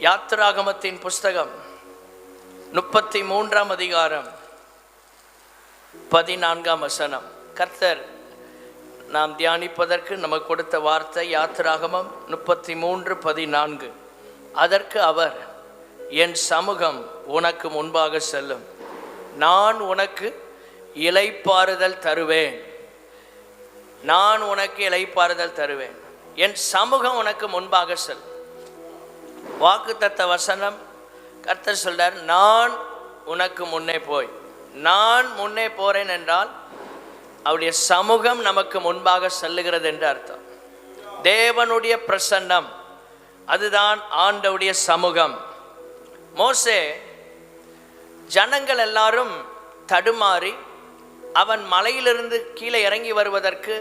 யாத்திராகமத்தின் புஸ்தகம் 33ஆம் அதிகாரம் 14ஆம் வசனம். கர்த்தர் நாம் தியானிப்பதற்கு நமக்கு கொடுத்த வார்த்தை யாத்திராகமம் 33:14. அதற்கு அவர், என் சமூகம் உனக்கு முன்பாக செல்லும், நான் உனக்கு இளைப்பாறுதல் தருவேன். நான் உனக்கு இளைப்பாறுதல் தருவேன், என் சமூகம் உனக்கு முன்பாக செல். வாக்குத்தத்த வசனம் கர்த்தர் சொல்றார், நான் உனக்கு முன்னே போய். நான் முன்னே போறேன் என்றால் அவருடைய சமூகம் நமக்கு முன்பாக செல்லுகிறது என்று அர்த்தம். தேவனுடைய பிரசன்னம், அதுதான் ஆண்டவருடைய சமூகம். மோசே ஜனங்கள் எல்லாரும் தடுமாறி அவன் மலையிலிருந்து கீழே இறங்கி வருவதற்கு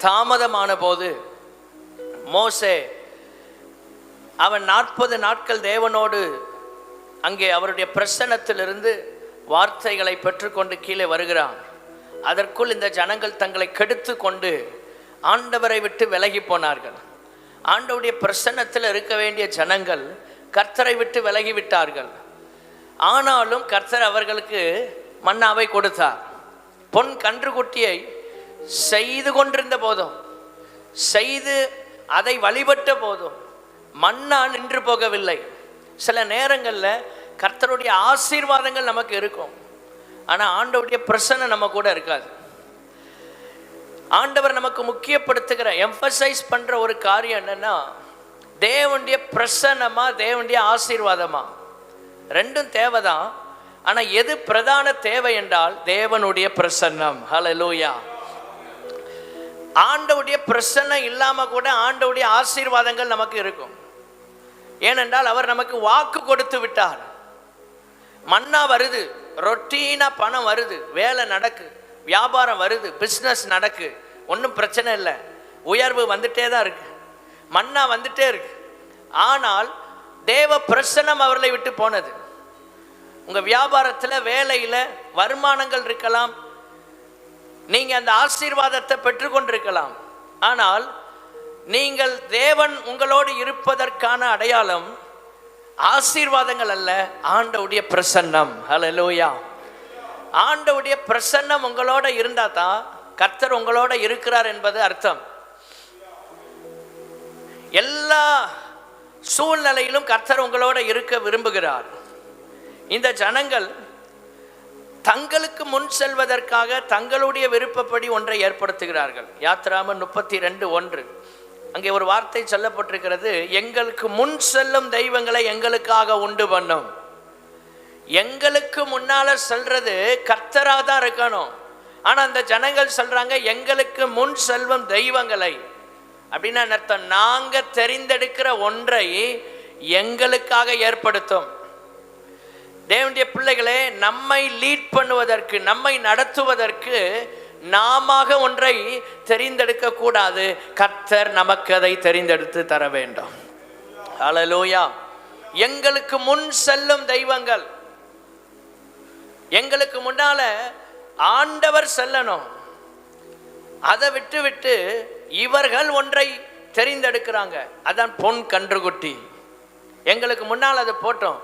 தாமதமான போது மோசே அவன் 40 நாட்கள் தேவனோடு அங்கே அவருடைய பிரசன்னத்திலிருந்து வார்த்தைகளை பெற்றுக்கொண்டு கீழே வருகிறான். அதற்குள் இந்த ஜனங்கள் தங்களை கெடுத்து கொண்டு ஆண்டவரை விட்டு விலகி போனார்கள். ஆண்டவருடைய பிரசன்னத்தில் இருக்க வேண்டிய ஜனங்கள் கர்த்தரை விட்டு விலகிவிட்டார்கள். ஆனாலும் கர்த்தர் அவர்களுக்கு மன்னாவை கொடுத்தார். பொன் கன்றுக்குட்டியை செய்து கொண்டிருந்த போதும், செய்து அதை வழிபட்ட போதும் மன்னா நின்று போகவில்லை. சில நேரங்களில் கர்த்தருடைய ஆசீர்வாதங்கள் நமக்கு இருக்கும், ஆனால் ஆண்டவருடைய பிரசன்னம் நம்ம கூட இருக்காது. ஆண்டவர் நமக்கு முக்கியப்படுத்துகிற எம்பசைஸ் பண்ணுற ஒரு காரியம் என்னன்னா, தேவனுடைய பிரசன்னமா தேவனுடைய ஆசீர்வாதமா, ரெண்டும் தேவைதான். ஆனால் எது பிரதான தேவை என்றால் தேவனுடைய பிரசன்னம். ஹல்லேலூயா. ஆண்டவருடைய பிரசன்னம் இல்லாமல் கூட ஆண்டவருடைய ஆசீர்வாதங்கள் நமக்கு இருக்கும். ஏனென்றால் அவர் நமக்கு வாக்கு கொடுத்து விட்டார். மன்னா வருது, ரொட்டீனா பணம் வருது, வேலை நடக்கு, வியாபாரம் வருது, பிஸ்னஸ் நடக்கு, ஒன்றும் பிரச்சனை இல்லை, உயர்வு வந்துட்டே தான் இருக்கு, மன்னா வந்துட்டே இருக்கு. ஆனால் தேவ பிரசன்னம் அவர்களை விட்டு போனது. உங்கள் வியாபாரத்தில் வேலையில் வருமானங்கள் இருக்கலாம், நீங்கள் அந்த ஆசீர்வாதத்தை பெற்றுக்கொண்டிருக்கலாம். ஆனால் நீங்கள் தேவன் உங்களோடு இருப்பதற்கான அடையாளம் ஆசீர்வாதங்கள் அல்ல, ஆண்டவருடைய பிரசன்னம். ஹல்லேலூயா. ஆண்டவருடைய பிரசன்னம் உங்களோட இருந்தா தான் கர்த்தர் உங்களோட இருக்கிறார் என்பது அர்த்தம். எல்லா சூழ்நிலையிலும் கர்த்தர் உங்களோட இருக்க விரும்புகிறார். இந்த ஜனங்கள் தங்களுக்கு முன் செல்வதற்காக தங்களுடைய விருப்பப்படி ஒன்றை ஏற்படுத்துகிறார்கள். யாத்திராகமம் 32:1 அங்கே ஒரு வார்த்தை சொல்லப்பட்டிருக்கிறது, எங்களுக்கு முன் செல்லும் தெய்வங்களை எங்களுக்காக உண்டு பண்ணும். எங்களுக்கு முன்னால செல்றது கர்த்தராக தான் இருக்கணும். ஆனால் அந்த ஜனங்கள் சொல்றாங்க, எங்களுக்கு முன் செல்லும் தெய்வங்களை. அப்படின்னா அர்த்தம், நாங்கள் தெரிந்தெடுக்கிற ஒன்றை எங்களுக்காக ஏற்படுத்தும். தேவனுடைய பிள்ளைகளே, நம்மை லீட் பண்ணுவதற்கு, நம்மை நடத்துவதற்கு நாம ஒன்றை தெரிந்தெடுக்க கூடாது, கர்த்தர் நமக்கு அதை தெரிந்தெடுத்து தர வேண்டும். ஹல்லேலூயா. எங்களுக்கு முன் செல்லும் தெய்வங்கள், எங்களுக்கு முன்னால ஆண்டவர் செல்லணும். அதை விட்டு இவர்கள் ஒன்றை தெரிந்தெடுக்கிறாங்க. அதான் பொன் கன்றுக்குட்டி. எங்களுக்கு முன்னால் அதை போட்டோம்,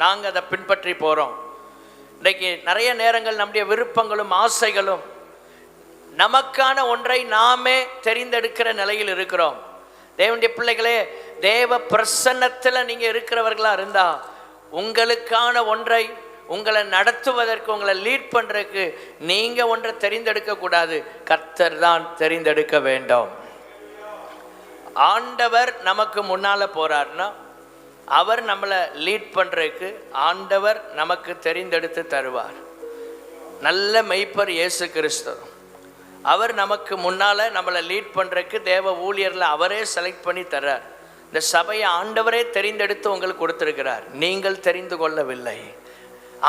நாங்கள் அதை பின்பற்றி போகிறோம். இன்றைக்கு நிறைய நேரங்கள் நம்முடைய விருப்பங்களும் ஆசைகளும் நமக்கான ஒன்றை நாமே தெரிந்தெடுக்கிற நிலையில் இருக்கிறோம். தேவனுடைய பிள்ளைகளே, தேவ பிரசன்னத்தில் நீங்கள் இருக்கிறவர்களா இருந்தா உங்களுக்கான ஒன்றை, உங்களை நடத்துவதற்கு, உங்களை லீட் பண்ணுறதுக்கு நீங்கள் ஒன்றை தெரிந்தெடுக்க கூடாது, கர்த்தர் தான் தெரிந்தெடுக்க வேண்டும். ஆண்டவர் நமக்கு முன்னால் போறாருன்னா அவர் நம்மளை லீட் பண்ணுறதுக்கு ஆண்டவர் நமக்கு தெரிந்தெடுத்து தருவார். நல்ல மெய்ப்பர் இயேசு கிறிஸ்து, அவர் நமக்கு முன்னால் நம்மளை லீட் பண்ணுறதுக்கு தேவ ஊழியரில் அவரே செலக்ட் பண்ணி தர்றார். இந்த சபையை ஆண்டவரே தெரிந்தெடுத்து உங்களுக்கு கொடுத்துருக்கிறார். நீங்கள் தெரிந்து கொள்ளவில்லை,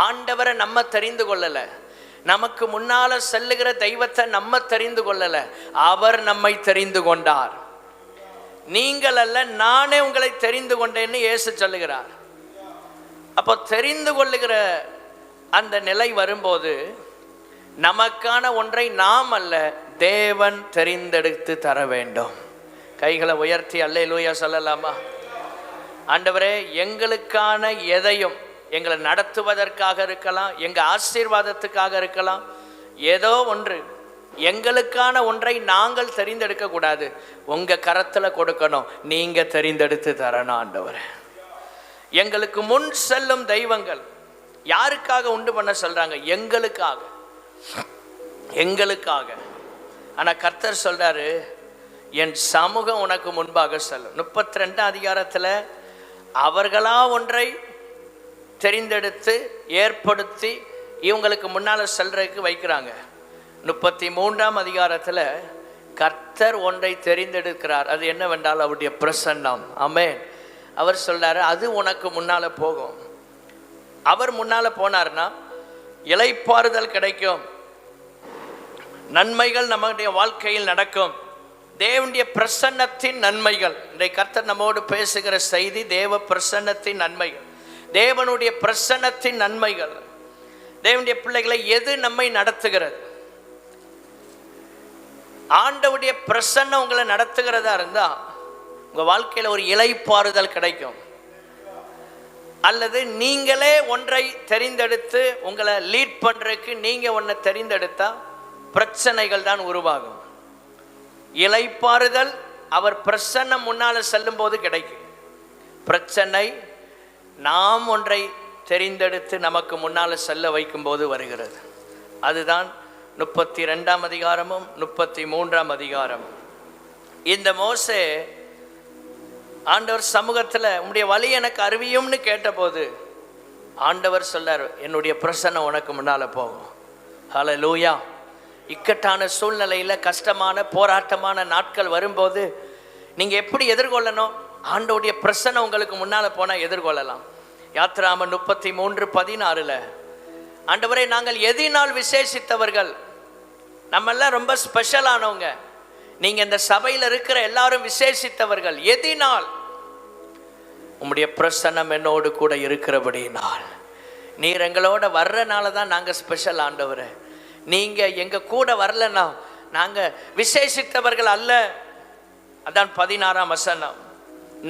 ஆண்டவரை நம்ம தெரிந்து கொள்ளலை, நமக்கு முன்னால் செல்லுகிற தெய்வத்தை நம்ம தெரிந்து கொள்ளலை, அவர் நம்மை தெரிந்து கொண்டார். நீங்கள் அல்ல, நானே உங்களை தெரிந்து கொண்டேன்னு இயேசு சொல்லுகிறார். அப்போ தெரிந்து கொள்ளுகிற அந்த நிலை வரும்போது நமக்கான ஒன்றை நாம் அல்ல, தேவன் தெரிந்தெடுத்து தர வேண்டும். கைகளை உயர்த்தி அல்லேலூயா சொல்லலாமா? ஆண்டவரே, எங்களுக்கான எதையும் எங்களை நடத்துவதற்காக இருக்கலாம், எங்கள் ஆசீர்வாதத்துக்காக இருக்கலாம், ஏதோ ஒன்று எங்களுக்கான ஒன்றை நாங்கள் தெரிந்தெடுக்க கூடாது, உங்கள் கரத்தில் கொடுக்கணும், நீங்கள் தெரிந்தெடுத்து தரணும். ஆண்டவரே, எங்களுக்கு முன் செல்லும் தெய்வங்கள் யாருக்காக உண்டு பண்ண சொல்றாங்க? எங்களுக்காக, எங்களுக்காக. ஆனால் கர்த்தர் சொல்றாரு, என் சமூகம் உனக்கு முன்பாக செல்லும். 32 அதிகாரத்தில் அவர்களா ஒன்றை தெரிந்தெடுத்து ஏற்படுத்தி இவங்களுக்கு முன்னால் செல்றதுக்கு வைக்கிறாங்க. 33 அதிகாரத்தில் கர்த்தர் ஒன்றை தெரிந்தெடுக்கிறார். அது என்னவென்றால் அவருடைய பிரசன்னம். ஆமென். அவர் சொல்றாரு, அது உனக்கு முன்னால் போகும். அவர் முன்னால் போனார்னா இளைப்பாறுதல் கிடைக்கும், நன்மைகள் நம்முடைய வாழ்க்கையில் நடக்கும். தேவனுடைய பிரசன்னத்தின் நன்மைகள். இன்றைக்கு கர்த்தர் நம்மோடு பேசுகிற செய்தி தேவ பிரசன்னத்தின் நன்மைகள், தேவனுடைய பிரசன்னத்தின் நன்மைகள். தேவனுடைய பிள்ளைகளை எது நம்மை நடத்துகிறது? ஆண்டவருடைய பிரசன்னம் உங்களை நடத்துகிறதா இருந்தா உங்க வாழ்க்கையில் ஒரு இளைப்பாறுதல் கிடைக்கும். அல்லது நீங்களே ஒன்றை தெரிந்தெடுத்து உங்களை லீட் பண்றதுக்கு நீங்க ஒன்றை தெரிந்தெடுத்தா பிரச்சனைகள் தான் உருவாகும். இளைப்பாறுதல் அவர் பிரசன்னம் முன்னால செல்லும் போது கிடைக்கும். பிரச்சனை நாம் ஒன்றை தெரிந்தெடுத்து நமக்கு முன்னால் செல்ல வைக்கும் போது வருகிறது. அதுதான் 32 அதிகாரமும் 33 அதிகாரமும். இந்த மோசே ஆண்டவர் சமூகத்தில் உன்னுடைய வழி எனக்கு அறிவியும்னு கேட்டபோது ஆண்டவர் சொல்லார், என்னுடைய பிரசன்னம் உனக்கு முன்னால் போகும். ஹல்லேலூயா. இக்கட்டான சூழ்நிலையில் கஷ்டமான போராட்டமான நாட்கள் வரும்போது நீங்கள் எப்படி எதிர்கொள்ளணும்? ஆண்டவருடைய பிரசன்னம் உங்களுக்கு முன்னால் போனால் எதிர்கொள்ளலாம். யாத்ராம 33:16 ஆண்டவரே, நாங்கள் எதினால் விசேஷித்தவர்கள், நம்மெல்லாம் ரொம்ப ஸ்பெஷலானவங்க, நீங்கள் இந்த சபையில் இருக்கிற எல்லாரும் விசேஷித்தவர்கள். எதினால்? உம்முடைய பிரசன்னம் என்னோடு கூட இருக்கிறபடினால். நீர் எங்களோட வர்றனால தான் நாங்கள் ஸ்பெஷல். ஆண்டவரே, நீங்கள் எங்கள் கூட வரலன்னா நாங்கள் விசேஷித்தவர்கள் அல்ல. அதான் 16ஆம் வசனம்.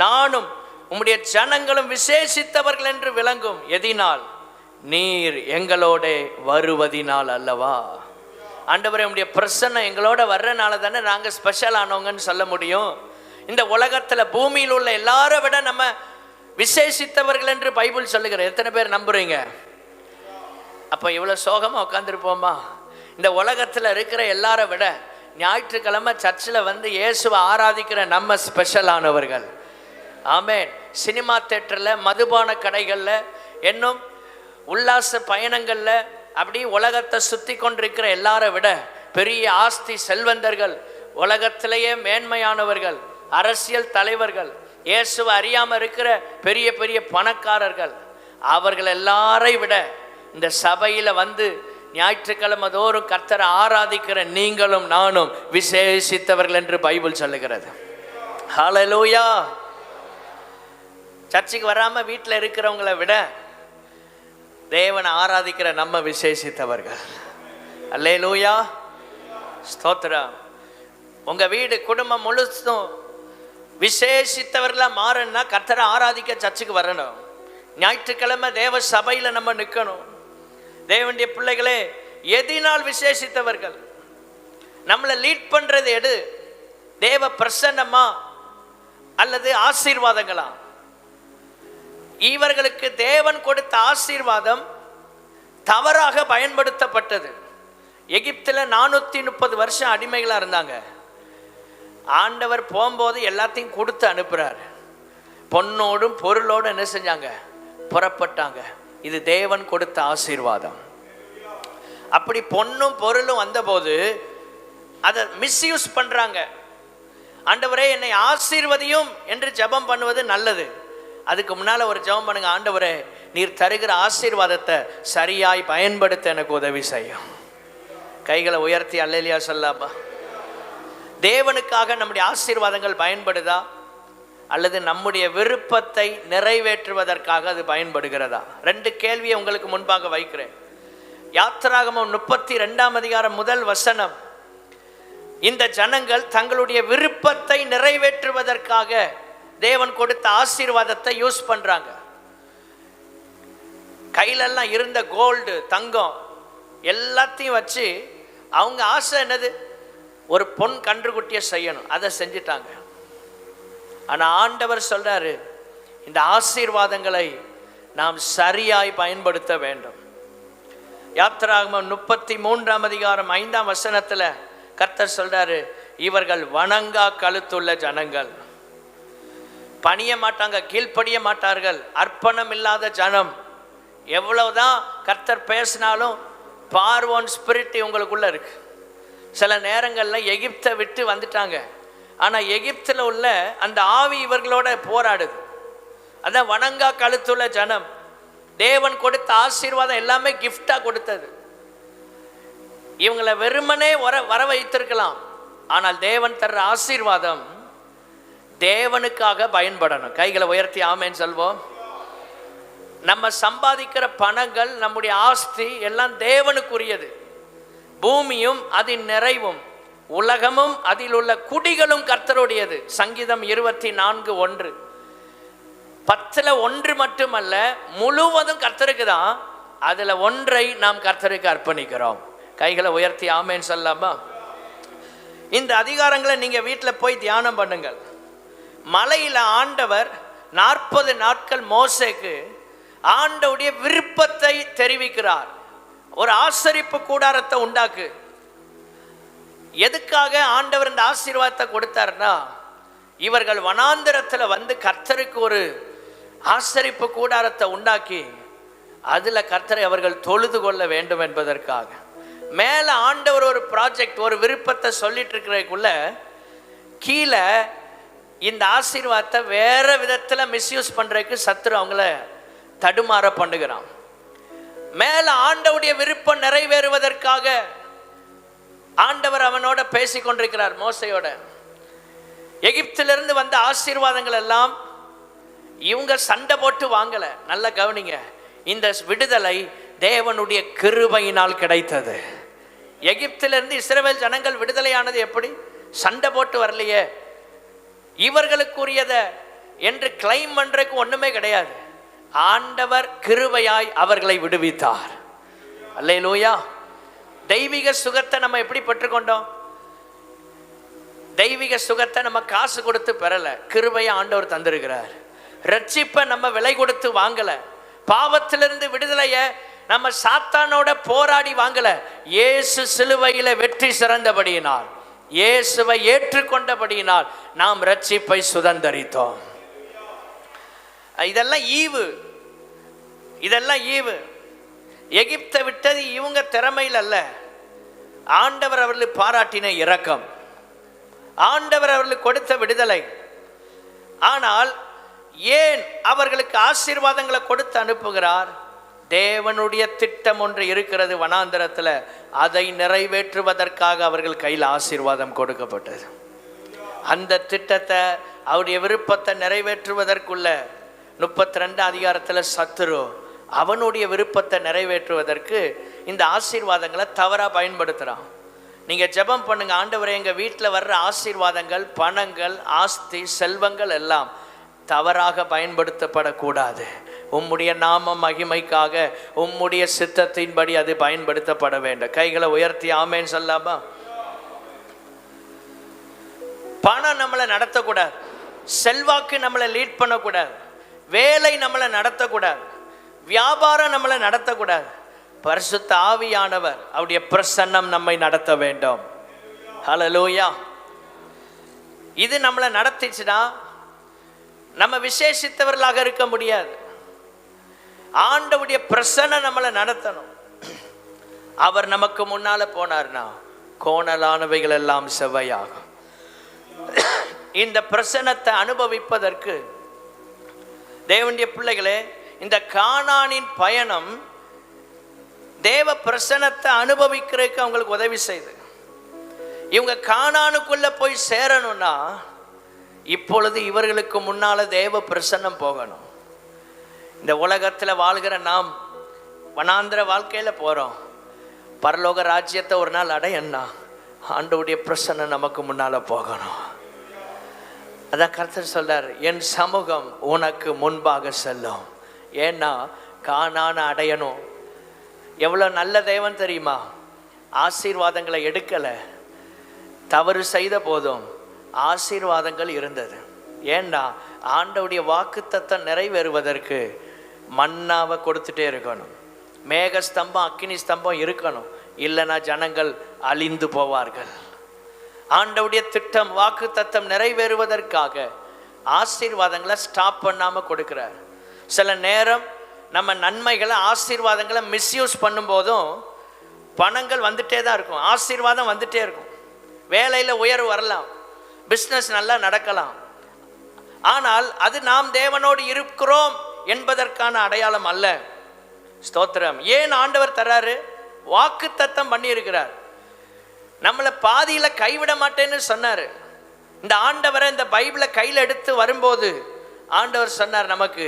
நானும் உம்முடைய ஜனங்களும் விசேஷித்தவர்கள் என்று விளங்கும். எதினால்? நீர் எங்களோட வருவதினால் அல்லவா. ஆண்டவரே, உம்முடைய பிரசன்னம் எங்களோட வர்றனால தானே நாங்கள் ஸ்பெஷல் ஆனவங்கன்னு சொல்ல முடியும். இந்த உலகத்தில் பூமியில் உள்ள எல்லாரை விட நம்ம விசேஷித்தவர்கள் என்று பைபிள் சொல்லுகிற எத்தனை பேர் நம்புறீங்க? அப்போ இவ்வளோ சோகமாக உட்காந்துருப்போமா? இந்த உலகத்தில் இருக்கிற எல்லாரை விட ஞாயிற்றுக்கிழமை சர்ச்சில் வந்து இயேசுவை ஆராதிக்கிற நம்ம ஸ்பெஷலானவர்கள். ஆமென். சினிமா தேட்டரில், மதுபான கடைகளில், இன்னும் உல்லாச பயணங்களில் அப்படி உலகத்தை சுற்றி கொண்டிருக்கிற எல்லாரை விட பெரிய ஆஸ்தி செல்வந்தர்கள், உலகத்திலேயே மேன்மையானவர்கள், அரசியல் தலைவர்கள், இயேசுவை அறியாமல் இருக்கிற பெரிய பெரிய பணக்காரர்கள், அவர்கள் எல்லாரை விட இந்த சபையில் வந்து ஞாயிற்றுக்கிழமை தோறும் கர்த்தரை ஆராதிக்கிற நீங்களும் நானும் விசேஷித்தவர்கள் என்று பைபிள் சொல்லுகிறது. ஹல்லேலூயா. சர்ச்சுக்கு வராமல் வீட்டில் இருக்கிறவங்களை விட தேவனை ஆராதிக்கிற நம்ம விசேஷித்தவர்கள். அல்லேலூயா. ஸ்தோத்திரம். உங்கள் வீடு குடும்பம் முழுசும் விசேஷித்தவர்களாக மாறணும்னா கர்த்தரை ஆராதிக்க சர்ச்சுக்கு வரணும். ஞாயிற்றுக்கிழமை தேவ சபையில் நம்ம நிற்கணும். தேவனுடைய பிள்ளைகளே, எதினால் விசேஷித்தவர்கள்? நம்மளை லீட் பண்ணுறது எது? தேவ பிரசன்னமா அல்லது ஆசீர்வாதங்களா? இவர்களுக்கு தேவன் கொடுத்த ஆசீர்வாதம் தவறாக பயன்படுத்தப்பட்டது. எகிப்தில் 430 வருஷம் அடிமைகளாக இருந்தாங்க. ஆண்டவர் போகும்போது எல்லாத்தையும் கொடுத்து அனுப்புகிறார். பொன்னோடும் பொருளோடும் என்ன செஞ்சாங்க? புறப்பட்டாங்க. இது தேவன் கொடுத்த ஆசீர்வாதம். அப்படி பொன்னும் பொருளும் வந்தபோது அதை மிஸ்யூஸ் பண்ணுறாங்க. ஆண்டவரே, என்னை ஆசீர்வதியும் என்று ஜெபம் பண்ணுவது நல்லது. அதுக்கு முன்னால் ஒரு ஜெபம் பண்ணுங்க. ஆண்டவரே, நீர் தருகிற ஆசீர்வாதத்தை சரியாய் பயன்படுத்த எனக்கு உதவி செய்யும். கைகளை உயர்த்தி அல்லேலூயா சொல்லாமா? தேவனுக்காக நம்முடைய ஆசீர்வாதங்கள் பயன்படுதா அல்லது நம்முடைய விருப்பத்தை நிறைவேற்றுவதற்காக அது பயன்படுகிறதா? 2 கேள்வியை உங்களுக்கு முன்பாக வைக்கிறேன். யாத்திராகமம் 32ஆம் அதிகாரம் 1 வசனம். இந்த ஜனங்கள் தங்களுடைய விருப்பத்தை நிறைவேற்றுவதற்காக தேவன் கொடுத்த ஆசீர்வாதத்தை யூஸ் பண்றாங்க. கையிலெல்லாம் இருந்த கோல்டு, தங்கம் எல்லாத்தையும் வச்சு அவங்க ஆசை என்னது, ஒரு பொன் கன்றுக்குட்டியை செய்யணும். அதை செஞ்சிட்டாங்க. ஆனால் ஆண்டவர் சொல்றாரு, இந்த ஆசீர்வாதங்களை நாம் சரியாய் பயன்படுத்த வேண்டும். யாத்திராகமம் 33:5 கர்த்தர் சொல்றாரு, இவர்கள் வணங்கா கழுத்துள்ள ஜனங்கள், பணிய மாட்டாங்க, கீழ்ப்படிய மாட்டார்கள், அர்ப்பணம் இல்லாத ஜனம். எவ்வளவுதான் கர்த்தர் பேசினாலும் பார்வோன் ஸ்பிரிட் உங்களுக்குள்ள இருக்கு. சில நேரங்களில் எகிப்தை விட்டு வந்துட்டாங்க, ஆனால் எகிப்தில் உள்ள அந்த ஆவி இவர்களோட போராடுது. அதான் வணங்கா கழுத்துள்ள ஜனம். தேவன் கொடுத்த ஆசீர்வாதம் எல்லாமே கிஃப்டா கொடுத்தது. இவங்களை வெறுமனே வர வைத்திருக்கலாம், ஆனால் தேவன் தர்ற ஆசீர்வாதம் தேவனுக்காக பயன்படணும். கைகளை உயர்த்தி ஆமேன்னு சொல்வோம். நம்ம சம்பாதிக்கிற பணங்கள், நம்முடைய ஆஸ்தி எல்லாம் தேவனுக்குரியது. பூமியும் அதின் நிறைவும், உலகமும் அதில் உள்ள குடிகளும் கர்த்தருடையது. சங்கீதம் 24:1. 10ல் 1 மட்டுமல்ல, முழுவதும் கர்த்தருக்கு தான். அதுல 1 நாம் கர்த்தருக்கு அர்ப்பணிக்கிறோம். கைகளை உயர்த்தி ஆமேன்னு சொல்லாமா? இந்த அதிகாரங்களை நீங்க வீட்டில் போய் தியானம் பண்ணுங்கள். மலையில ஆண்டவர் 40 நாட்கள் மோசேக்கு ஆண்டவுடைய விருப்பத்தை தெரிவிக்கிறார். ஒரு ஆசரிப்பு கூடாரத்தை உண்டாக்கு. எதுக்காக ஆண்டவர் இந்த ஆசீர்வாதத்தை கொடுத்தாருன்னா, இவர்கள் வனாந்திரத்தில் வந்து கர்த்தருக்கு ஒரு ஆசரிப்பு கூடாரத்தை உண்டாக்கி அதுல கர்த்தரை அவர்கள் தொழுது கொள்ள வேண்டும் என்பதற்காக. மேல ஆண்டவர் ஒரு ப்ராஜெக்ட், ஒரு விருப்பத்தை சொல்லிட்டு இருக்கிறதுக்குள்ள கீழே இந்த ஆசீர்வாதத்தை வேற விதத்துல மிஸ்யூஸ் பண்றதுக்கு சத்துரு அவங்கள தடுமாற பண்ணுகிறான். மேல ஆண்டவருடைய விருப்பம் நிறைவேறுவதற்காக ஆண்டவர் அவனோட பேசி கொண்டிருக்கிறார், மோசையோட. எகிப்திலிருந்து வந்த ஆசீர்வாதங்கள் எல்லாம் இவங்க சண்டை போட்டு வாங்கல. நல்லா கவனிங்க, இந்த விடுதலை தேவனுடைய கிருபையினால் கிடைத்தது. எகிப்திலிருந்து இஸ்ரவேல் ஜனங்கள் விடுதலையானது எப்படி? சண்டை போட்டு வரலையே. இவர்களுக்குரியத என்று கிளைம் பண்றதுக்கு ஒண்ணுமே கிடையாது. ஆண்டவர் கிருபையாய் அவர்களை விடுவித்தார். அல்லேலூயா. தெய்வீக சுகத்தை நம்ம எப்படி பெற்றுக்கொண்டோம்? தெய்வீக சுகத்தை நம்ம காசு கொடுத்து பெறல, கிருபையை ஆண்டவர் தந்திருக்கிறார். ரட்சிப்பை நம்ம விலை கொடுத்து வாங்கல. பாவத்திலிருந்து விடுதலைய நம்ம சாத்தானோட போராடி வாங்கல. இயேசு சிலுவையில வெற்றி சிறந்தபடியினால், இயேசுவை ஏற்றுக்கொண்டபடியினால் நாம் ரட்சிப்பை சுதந்தரித்தோம். இதெல்லாம் ஈவு, இதெல்லாம் ஈவு. எகிப்தை விட்டது இவங்க திறமையில் அல்ல, ஆண்டவர் அவர்களுக்கு பாராட்டின இரக்கம், ஆண்டவர் அவர்களுக்கு கொடுத்த விடுதலை. ஆனால் ஏன் அவர்களுக்கு ஆசீர்வாதங்களை கொடுத்து அனுப்புகிறார்? தேவனுடைய திட்டம் ஒன்று இருக்கிறது வனாந்தரத்தில், அதை நிறைவேற்றுவதற்காக அவர்கள் கையில் ஆசீர்வாதம் கொடுக்கப்பட்டது. அந்த திட்டத்தை, அவருடைய விருப்பத்தை நிறைவேற்றுவதற்குள்ள 32 சத்துரு அவனுடைய விருப்பத்தை நிறைவேற்றுவதற்கு இந்த ஆசீர்வாதங்களை தவறாக பயன்படுத்துகிறான். நீங்கள் ஜெபம் பண்ணுங்க, ஆண்டவரே எங்கள் வீட்டில் வர்ற ஆசீர்வாதங்கள், பணங்கள், ஆஸ்தி, செல்வங்கள் எல்லாம் தவறாக பயன்படுத்தப்படக்கூடாது. உம்முடைய நாம மகிமைக்காக, உம்முடைய சித்தத்தின்படி அது பயன்படுத்தப்பட வேண்டும். கைகளை உயர்த்தி ஆமேன்னு சொல்லாமா? பணம் நம்மளை நடத்தக்கூடாது, செல்வாக்கு நம்மளை லீட் பண்ணக்கூடாது, வேலை நம்மளை நடத்தக்கூடாது, வியாபாரம் நம்மளை நடத்தக்கூடாது. பரிசுத்த ஆவியானவர் அவருடைய பிரசன்னம் நம்மை நடத்த வேண்டும். ஹல்லேலூயா. இது நம்மளை நடத்திச்சுன்னா நம்ம விசேஷித்தவர்களாக இருக்க முடியாது. ஆண்டவருடைய பிரசன்னம் நம்மளை நடத்தணும். அவர் நமக்கு முன்னால போனார்னா கோணலானவைகள் எல்லாம் செவ்வையாகும். இந்த பிரசன்னத்தை அனுபவிப்பதற்கு தேவனுடைய பிள்ளைகளே, இந்த கானானின் பயணம் தேவ பிரசன்னத்தை அனுபவிக்கிறதுக்கு அவங்களுக்கு உதவி செய்து. இவங்க கானானுக்குள்ள போய் சேரணும்னா இப்பொழுது இவர்களுக்கு முன்னால தேவ பிரசன்னம் போகணும். இந்த உலகத்தில் வாழ்கிற நாம் வனாந்திர வாழ்க்கையில போறோம். பரலோக ராஜ்யத்தை ஒரு நாள் அடையன்னா ஆண்டவருடைய பிரசன்னம் நமக்கு முன்னால போகணும். அதான் கர்த்தர் சொல்றார், என் சமூகம் உனக்கு முன்பாக செல்லும். ஏன்னா கானான அடையணும். எவ்வளோ நல்ல தேவன் தெரியுமா? ஆசீர்வாதங்களை எடுக்கலை, தவறு செய்த போதும் ஆசீர்வாதங்கள் இருந்தது. ஏன்னா ஆண்டவுடைய வாக்குத்தத்தம் நிறைவேறுவதற்கு மன்னாவை கொடுத்துட்டே இருக்கணும், மேக ஸ்தம்பம் அக்கினி ஸ்தம்பம் இருக்கணும், இல்லைன்னா ஜனங்கள் அழிந்து போவார்கள். ஆண்டவுடைய திட்டம் வாக்குத்தத்தம் நிறைவேறுவதற்காக ஆசீர்வாதங்களை ஸ்டாப் பண்ணாமல் கொடுக்குறார். சில நேரம் நம்ம நன்மைகளை ஆசீர்வாதங்களை மிஸ்யூஸ் பண்ணும்போதும் பணங்கள் வந்துட்டே தான் இருக்கும், ஆசீர்வாதம் வந்துட்டே இருக்கும். வேலையில் உயர்வு வரலாம், பிஸ்னஸ் நல்லா நடக்கலாம். ஆனால் அது நாம் தேவனோடு இருக்கிறோம் என்பதற்கான அடையாளம் அல்ல. ஸ்தோத்திரம். ஏன் ஆண்டவர் தராரு? வாக்குத்தத்தம் பண்ணி இருக்கிறார். நம்மளை பாதியில் கைவிட மாட்டேன்னு சொன்னார். இந்த ஆண்டவரை இந்த பைபிளை கையில் எடுத்து வரும்போது ஆண்டவர் சொன்னார், நமக்கு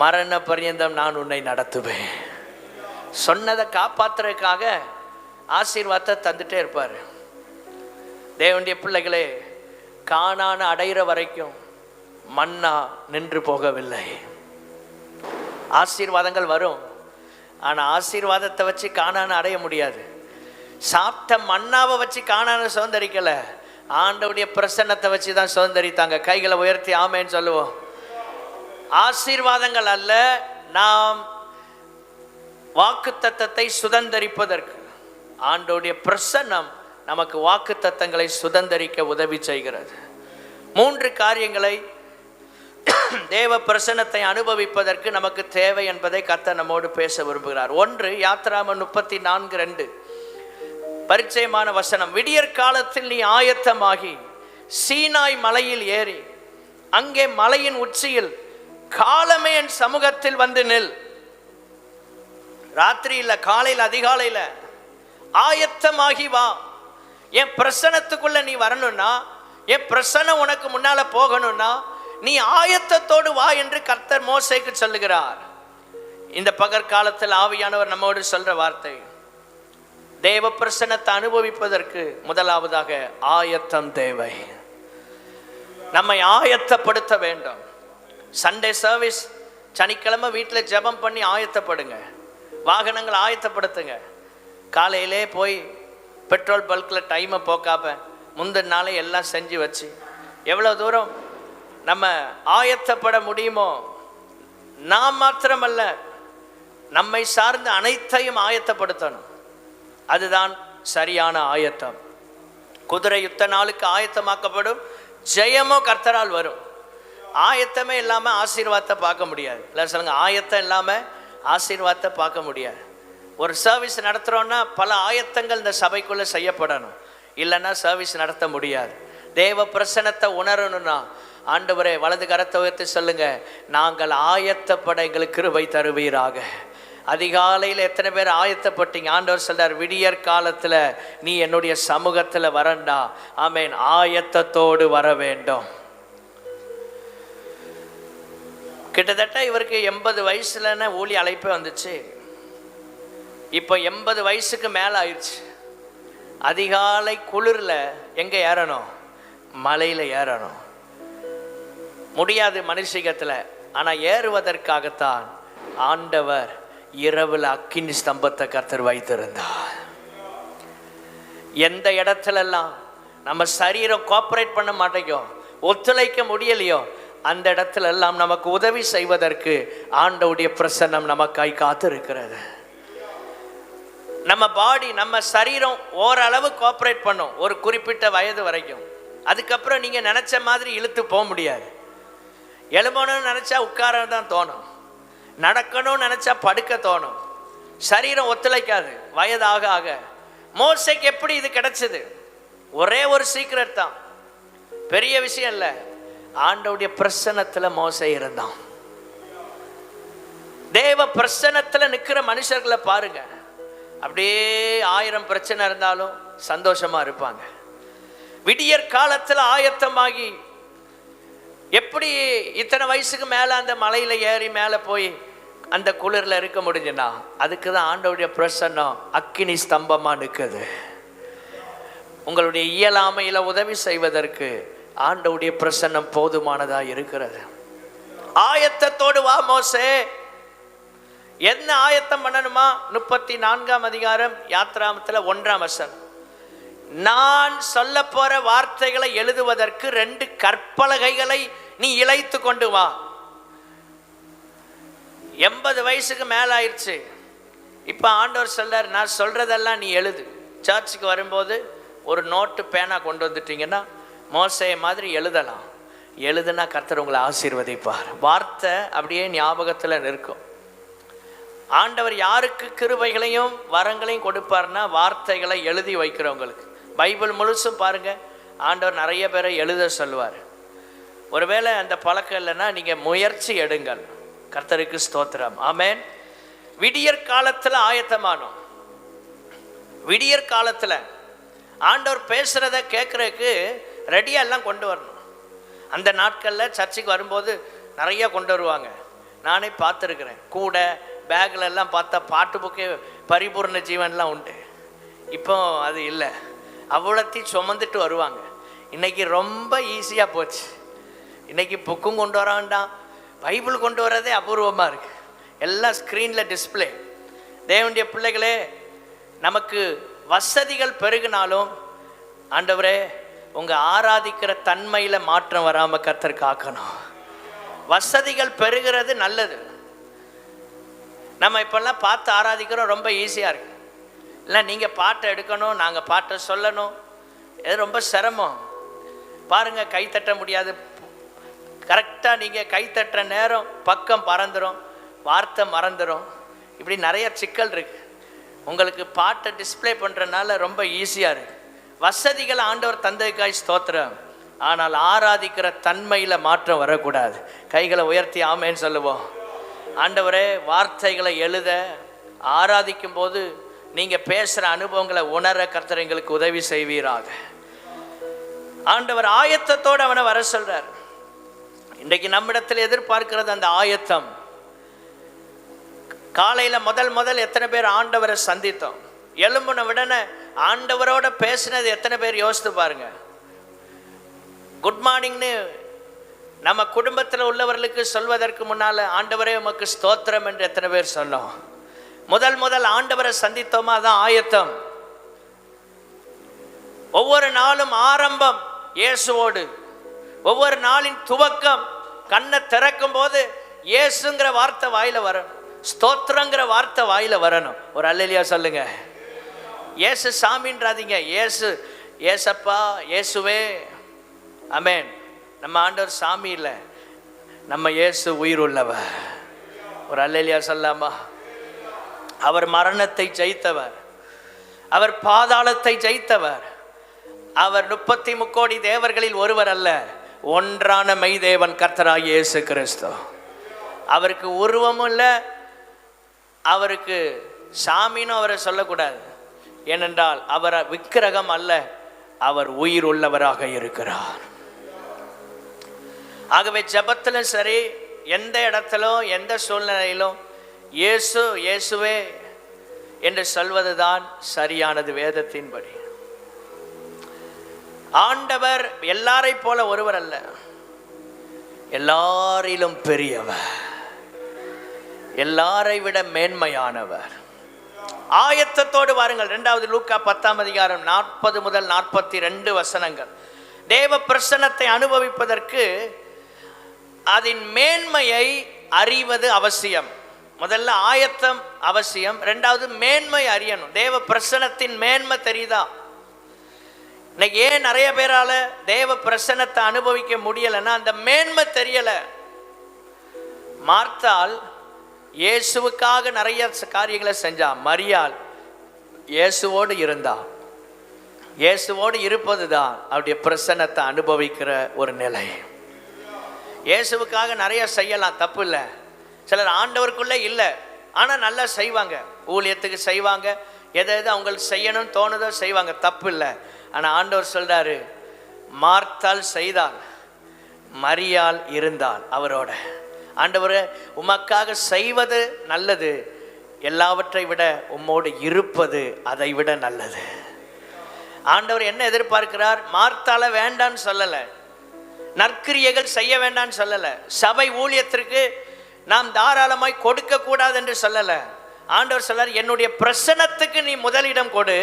மரண பரியந்தம் நான் உன்னை நடத்துவேன். சொன்னதை காப்பாற்றுறதுக்காக ஆசீர்வாதத்தை தந்துட்டே இருப்பார். தேவனுடைய பிள்ளைகளே, கானான அடைகிற வரைக்கும் மன்னா நின்று போகவில்லை. ஆசீர்வாதங்கள் வரும், ஆனால் ஆசீர்வாதத்தை வச்சு கானான அடைய முடியாது. சாப்பிட்ட மன்னாவை வச்சு கானான சுதந்திரிக்கல, ஆண்டவுடைய பிரசன்னத்தை வச்சு தான் சுதந்திரித்தாங்க. கைகளை உயர்த்தி ஆமேன்னு சொல்லுவோம். ஆசீர்வாதங்கள் அல்ல, நாம் வாக்குத்தத்தத்தை சுதந்திரிப்பதற்கு ஆண்டவுடைய பிரசன்னம் நமக்கு வாக்குத்தத்தங்களை சுதந்திரிக்க உதவி செய்கிறது. 3 காரியங்களை தேவ பிரசன்னத்தை அனுபவிப்பதற்கு நமக்கு தேவை என்பதை கர்த்தர் நம்மோடு பேச விரும்புகிறார். 1 யாத்ராகமம் 34:2 பரிச்சயமான வசனம். விடியற் காலத்தில் நீ ஆயத்தமாகி சீனாய் மலையில் ஏறி அங்கே மலையின் உச்சியில் காலமே என் சமூகத்தில் வந்து நில். ராத்திரி இல்லை, காலையில் அதிகாலையில் ஆயத்தமாகி வா. என் பிரசனத்துக்குள்ள நீ வரணும்னா, என் பிரசனம் உனக்கு முன்னால போகணும்னா நீ ஆயத்தத்தோடு வா என்று கர்த்தர் மோசேக்கு சொல்லுகிறார். இந்த பகற்காலத்தில் ஆவியானவர் நம்மோடு சொல்ற வார்த்தை, தேவ பிரசன்னத்தை அனுபவிப்பதற்கு முதலாவதாக ஆயத்தம் தேவை. நம்மை ஆயத்தப்படுத்த வேண்டும். சண்டே சர்வீஸ், சனிக்கிழமை வீட்டில் ஜெபம் பண்ணி ஆயத்தப்படுங்க. வாகனங்கள் ஆயத்தப்படுத்துங்க. காலையிலே போய் பெட்ரோல் பல்கில் டைமை போக்காம முந்தின நாளே எல்லாம் செஞ்சு வச்சு எவ்வளோ தூரம் நம்ம ஆயத்தப்பட முடியுமோ, நாம் மாத்திரமல்ல நம்மை சார்ந்த அனைத்தையும் ஆயத்தப்படுத்தணும். அதுதான் சரியான ஆயத்தம். குதிரை யுத்த நாளுக்கு ஆயத்தமாக்கப்படும், ஜெயமோ கர்த்தரால் வரும். ஆயத்தமே இல்லாமல் ஆசீர்வாதத்தை பார்க்க முடியாது. இல்லை சொல்லுங்க, ஆயத்தம் இல்லாமல் ஆசீர்வாதத்தை பார்க்க முடியாது. ஒரு சர்வீஸ் நடத்துகிறோன்னா பல ஆயத்தங்கள் இந்த சபைக்குள்ளே செய்யப்படணும், இல்லைன்னா சர்வீஸ் நடத்த முடியாது. தேவ பிரசன்னத்தை உணரணும்னா ஆண்டவரே வலது கரத்தை உயர்த்தி சொல்லுங்க, நாங்கள் ஆயத்தப்பட எங்களுக்கு கிருபை தருவீராக. அதிகாலையில் எத்தனை பேர் ஆயத்தப்பட்டீங்க? ஆண்டவர் சொல்றார், விடியற் காலத்தில் நீ என்னுடைய சமூகத்தில் வரண்டா. ஆமேன். ஆயத்தத்தோடு வர வேண்டும். கிட்டத்தட்ட இவருக்கு 80 வயசுலன்னு ஊழி அழைப்பே வந்துச்சு. இப்போ 80 வயசுக்கு மேலே ஆயிடுச்சு. அதிகாலை குளிரில் எங்கே ஏறணும்? மலையில் ஏறணும். முடியாது மனுஷிகத்தில். ஆனால் ஏறுவதற்காகத்தான் ஆண்டவர் இரவில் அக்கினி ஸ்தம்பத்தை கர்த்தர் வைத்திருந்தார். எந்த இடத்துலெல்லாம் நம்ம சரீரம் கோஆப்ரேட் பண்ண மாட்டேங்கோ, ஒத்துழைக்க முடியலையோ, அந்த இடத்துல எல்லாம் நமக்கு உதவி செய்வதற்கு ஆண்டவருடைய பிரசன்னம் நமக்காய் காத்திருக்கிறது. நம்ம பாடி, நம்ம சரீரம் ஓரளவு கோஆப்ரேட் பண்ணும் ஒரு குறிப்பிட்ட வயது வரைக்கும். அதுக்கப்புறம் நீங்கள் நினச்ச மாதிரி இழுத்து போக முடியாது. எழும்பணும்னு நினச்சா உட்கார தான் தோணும், நடக்கணும்னு நினச்சா படுக்க தோணும். சரீரம் ஒத்துழைக்காது வயதாக ஆக. மோசேக்கு எப்படி இது கிடைச்சது? ஒரே ஒரு சீக்ரெட் தான், பெரிய விஷயம் இல்லை. ஆண்டவருடைய பிரசன்னத்தில் மோசே இருந்தான். தேவ பிரசன்னத்தில் நிற்கிற மனுஷர்களை பாருங்க, அப்படியே 1000 பிரச்சனை இருந்தாலும் சந்தோஷமா இருப்பாங்க. விடியற் காலத்தில் ஆயத்தமாகி எப்படி இத்தனை வயசுக்கு மேலே அந்த மலையில் ஏறி மேலே போய் அந்த குளிரில் இருக்க முடிஞ்சுன்னா, அதுக்கு தான் ஆண்டவருடைய பிரசன்னம் அக்கினி ஸ்தம்பமாக நிற்குது. உங்களுடைய இயலாமையில் உதவி செய்வதற்கு ஆண்டவருடைய பிரசன்னம் போதுமானதா இருக்கிறது. ஆயத்தத்தோடு வா மோசே. என்ன ஆயத்தம் பண்ணணுமா? 34ஆம் அதிகாரம் யாத்ராமத்தில் 1ஆம் வசனம். நான் சொல்ல போற வார்த்தைகளை எழுதுவதற்கு 2 கற்பலகைகளை நீ இழைத்து கொண்டு வா. 80 வயசுக்கு மேல ஆயிடுச்சு. இப்ப ஆண்டவர் சொல்றார், நான் சொல்றதெல்லாம் நீ எழுது. சர்ச்சுக்கு வரும்போது ஒரு நோட்டு பேனா கொண்டு வந்துட்டீங்கன்னா மோசே மாதிரி எழுதலாம். எழுதுனா கர்த்தர் உங்களை ஆசீர்வதிப்பார். வார்த்தை அப்படியே ஞாபகத்தில் நிற்கும். ஆண்டவர் யாருக்கு கிருபைகளையும் வரங்களையும் கொடுப்பார்னா வார்த்தைகளை எழுதி வைக்கிறவங்களுக்கு. பைபிள் முழுசும் பாருங்க, ஆண்டவர் நிறைய பேரை எழுத சொல்லுவார். ஒருவேளை அந்த பழக்கம் இல்லைன்னா நீங்கள் முயற்சி எடுங்கள். கர்த்தருக்கு ஸ்தோத்திரம். ஆமென். விடியற் காலத்தில் ஆயத்தமானோம். விடியற் காலத்தில் ஆண்டவர் பேசுகிறத கேட்குறதுக்கு ரெடியாக எல்லாம் கொண்டு வரணும். அந்த நாட்களில் சர்ச்சுக்கு வரும்போது நிறைய கொண்டு வருவாங்க. நானே பார்த்துருக்குறேன். கூட பேக்கில் எல்லாம் பார்த்தா பாட்டு புக்கே பரிபூர்ண ஜீவன்லாம் உண்டு. இப்போ அது இல்லை. அவ்வளோத்தையும் சுமந்துட்டு வருவாங்க. இன்றைக்கி ரொம்ப ஈஸியாக போச்சு. இன்றைக்கி புக்கும் கொண்டு வர வேண்டாம், பைபிள் கொண்டு வரதே அபூர்வமாக இருக்குது. எல்லாம் ஸ்க்ரீனில் டிஸ்பிளே. தேவனுடைய பிள்ளைகளே, நமக்கு வசதிகள் பெருகினாலும் ஆண்டவரே உங்கள் ஆராதிக்கிற தன்மையில் மாற்றம் வராமல் கர்த்தர் காக்கணும். வசதிகள் பெருகிறது நல்லது. நம்ம இப்போல்லாம் பார்த்து ஆராதிக்கிறோம், ரொம்ப ஈஸியாக இருக்குது. இல்லை நீங்கள் பாட்டை எடுக்கணும், நாங்கள் பாட்டை சொல்லணும், இது ரொம்ப சிரமம். பாருங்கள், கை தட்ட முடியாது. கரெக்டாக நீங்கள் கை தட்டுற நேரம் பக்கம் பறந்துடும், வார்த்தை மறந்துடும். இப்படி நிறைய சிக்கல் இருக்குது. உங்களுக்கு பாட்டை டிஸ்பிளே பண்ணுறதுனால ரொம்ப ஈஸியாக இருக்குது. வசதிகளை ஆண்டவர் தந்தைக்காய் ஸ்தோத்திரம். ஆனால் ஆராதிக்கிற தன்மையில் மாற்றம் வரக்கூடாது. கைகளை உயர்த்தி ஆமேன்னு சொல்லுவோம். ஆண்டவரே, வார்த்தைகளை எழுத ஆராதிக்கும் போது நீங்கள் பேசுகிற அனுபவங்களை உணர கர்த்தர் எங்களுக்கு உதவி செய்வீராக. ஆண்டவர் ஆயத்தத்தோடு அவனை வர சொல்றார். இன்றைக்கு நம்மிடத்தில் எதிர்பார்க்கிறது அந்த ஆயத்தம். காலையில் முதல் எத்தனை பேர் ஆண்டவரை சந்தித்தோம்? எலும்புன விடனே ஆண்டவரோட பேசினது எத்தனை பேர் யோசித்து பாருங்க. குட் மார்னிங்னு நம்ம குடும்பத்தில் உள்ளவர்களுக்கு சொல்வதற்கு முன்னால் ஆண்டவரே உமக்கு ஸ்தோத்திரம் என்று எத்தனை பேர் சொன்னோம்? முதல் ஆண்டவரை சந்தித்தோமா? அதான் ஆயத்தம். ஒவ்வொரு நாளும் ஆரம்பம் இயேசுவோடு. ஒவ்வொரு நாளின் துவக்கம் கண்ணை திறக்கும் போது இயேசுங்கிற வார்த்தை வாயில வரணும், ஸ்தோத்திரங்கிற வார்த்தை வாயில வரணும். ஒரு அல்லேலூயா சொல்லுங்க. இயேசு சாமின்றாதீங்க, இயேசு, இயேசப்பா, இயேசுவே. ஆமென். நம்ம ஆண்டவர் சாமி இல்லை, நம்ம இயேசு உயிர் உள்ளவர். ஒரு அல்லேலூயா சொல்லாமா? அவர் மரணத்தை ஜெயித்தவர், அவர் பாதாளத்தை ஜெயித்தவர். அவர் 33 கோடி தேவர்களில் ஒருவர் அல்ல, ஒன்றான மெய்தேவன் கர்த்தராகிய இயேசு கிறிஸ்து. அவருக்கு உருவமும் இல்லை, அவருக்கு சாமின்னு அவரை சொல்லக்கூடாது. ஏனென்றால் அவர் விக்கிரகம் அல்ல, அவர் உயிர் உள்ளவராக இருக்கிறார். ஆகவே ஜெபத்திலும் சரி, எந்த இடத்திலும் எந்த சூழ்நிலையிலும் இயேசு, இயேசுவே என்று சொல்வதுதான் சரியானது வேதத்தின்படி. ஆண்டவர் எல்லாரை போல ஒருவர் அல்ல, எல்லாரிலும் பெரியவர், எல்லாரை விட மேன்மையானவர். ஆயத்தத்தோடு வாருங்கள். 2வது லூக்கா 10ஆம் அதிகாரம் 40 முதல் 42 வசனங்கள். தேவ பிரசன்னத்தை அனுபவிப்பதற்கு அதன் மேன்மையை அறிவது அவசியம். முதல்ல ஆயத்தம் அவசியம், 2வது மேன்மை அறியணும். தேவ பிரசன்னத்தின் மேன்மை தெரியுதா? இன்னைக்கு ஏன் நிறைய பேரால தேவ பிரசன்னத்தை அனுபவிக்க முடியலைன்னா அந்த மேன்மை தெரியல. மார்த்தாள் இயேசுவுக்காக நிறைய காரியங்களை செஞ்சா. மரியாள் இயேசுவோடு இருந்தா. இயேசுவோடு இருப்பது தான் அவருடைய பிரசன்னத்தை அனுபவிக்கிற ஒரு நிலை. இயேசுவுக்காக நிறைய செய்யலாம், தப்பு இல்லை. சிலர் ஆண்டவருக்குள்ளே இல்லை, ஆனால் நல்லா செய்வாங்க, ஊழியத்துக்கு செய்வாங்க, எதை அவங்களுக்கு செய்யணும்னு தோணுதோ செய்வாங்க, தப்பு இல்லை. ஆனால் ஆண்டவர் சொல்றாரு, மார்த்தாள் செய்தாள், மரியாள் இருந்தாள் அவரோட. ஆண்டவரே, உமக்காக செய்வது நல்லது, எல்லாவற்றை விட உம்மோடு இருப்பது அதை விட நல்லது. ஆண்டவர் என்ன எதிர்பார்க்கிறார்? மார்த்தாளை வேண்டான்னு சொல்லலை, நற்கிரியைகள் செய்ய வேண்டாம்னு சொல்லலை. சபை ஊழியத்திற்கு நாம் தாராளமாய் கொடுக்க கூடாது என்று சொல்லலை. ஆண்டவர் சொல்றார், என்னுடைய பிரசன்னத்துக்கு நீ முதலிடம் கொடு,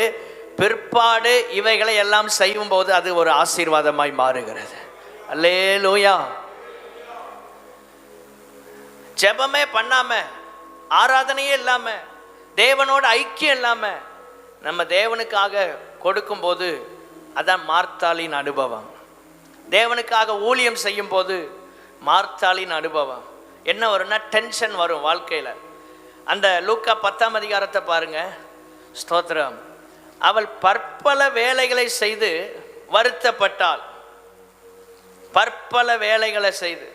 பிற்பாடு இவைகளை எல்லாம் செய்யும் போது அது ஒரு ஆசீர்வாதமாய் மாறுகிறது. அல்லேலூயா. ஜெபமே பண்ணாம, ஆராதனையே இல்லாம, தேவனோட ஐக்கியம் இல்லாம நம்ம தேவனுக்காக கொடுக்கும் போது அதான் மார்த்தாளின் அனுபவம். தேவனுக்காக ஊழியம் செய்யும் போது மார்த்தாளின் அனுபவம் என்ன வரும்னா, டென்ஷன் வரும் வாழ்க்கையில. அந்த லூக்கா 10ஆம் அதிகாரத்தை பாருங்க. ஸ்தோத்திரம். அவள் பற்பல வேலைகளை செய்து வருத்தப்பட்டாள். பற்பல வேலைகளை செய்து,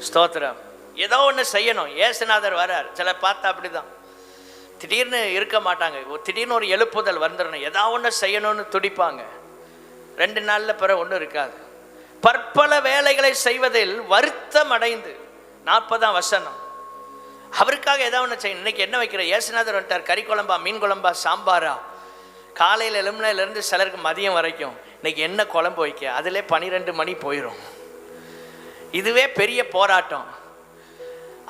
ஸ்தோத்திரம். ஏதோ ஒன்று செய்யணும். ஏசுநாதர் வரார். சில பார்த்தா அப்படிதான், திடீர்னு இருக்க மாட்டாங்க. திடீர்னு ஒரு எழுப்புதல் வந்துடணும், ஏதாவது ஒன்று செய்யணும்னு துடிப்பாங்க. 2 நாளில் பிறகு ஒன்றும் இருக்காது. பற்பல வேலைகளை செய்வதில் வருத்தம் அடைந்து, 40ஆம் வசனம், அவருக்காக ஏதாவது ஒன்று செய்யணும். இன்னைக்கு என்ன வைக்கிற? ஏசுநாதர் வந்துட்டார். கறி குழம்பா, மீன் குழம்பா, சாம்பாரா, காலையில் எலும்புலேருந்து சிலருக்கு மதியம் வரைக்கும் இன்னைக்கு என்ன குழம்பு வைக்க, அதிலே 12 மணி போயிடும். இதுவே பெரிய போராட்டம்.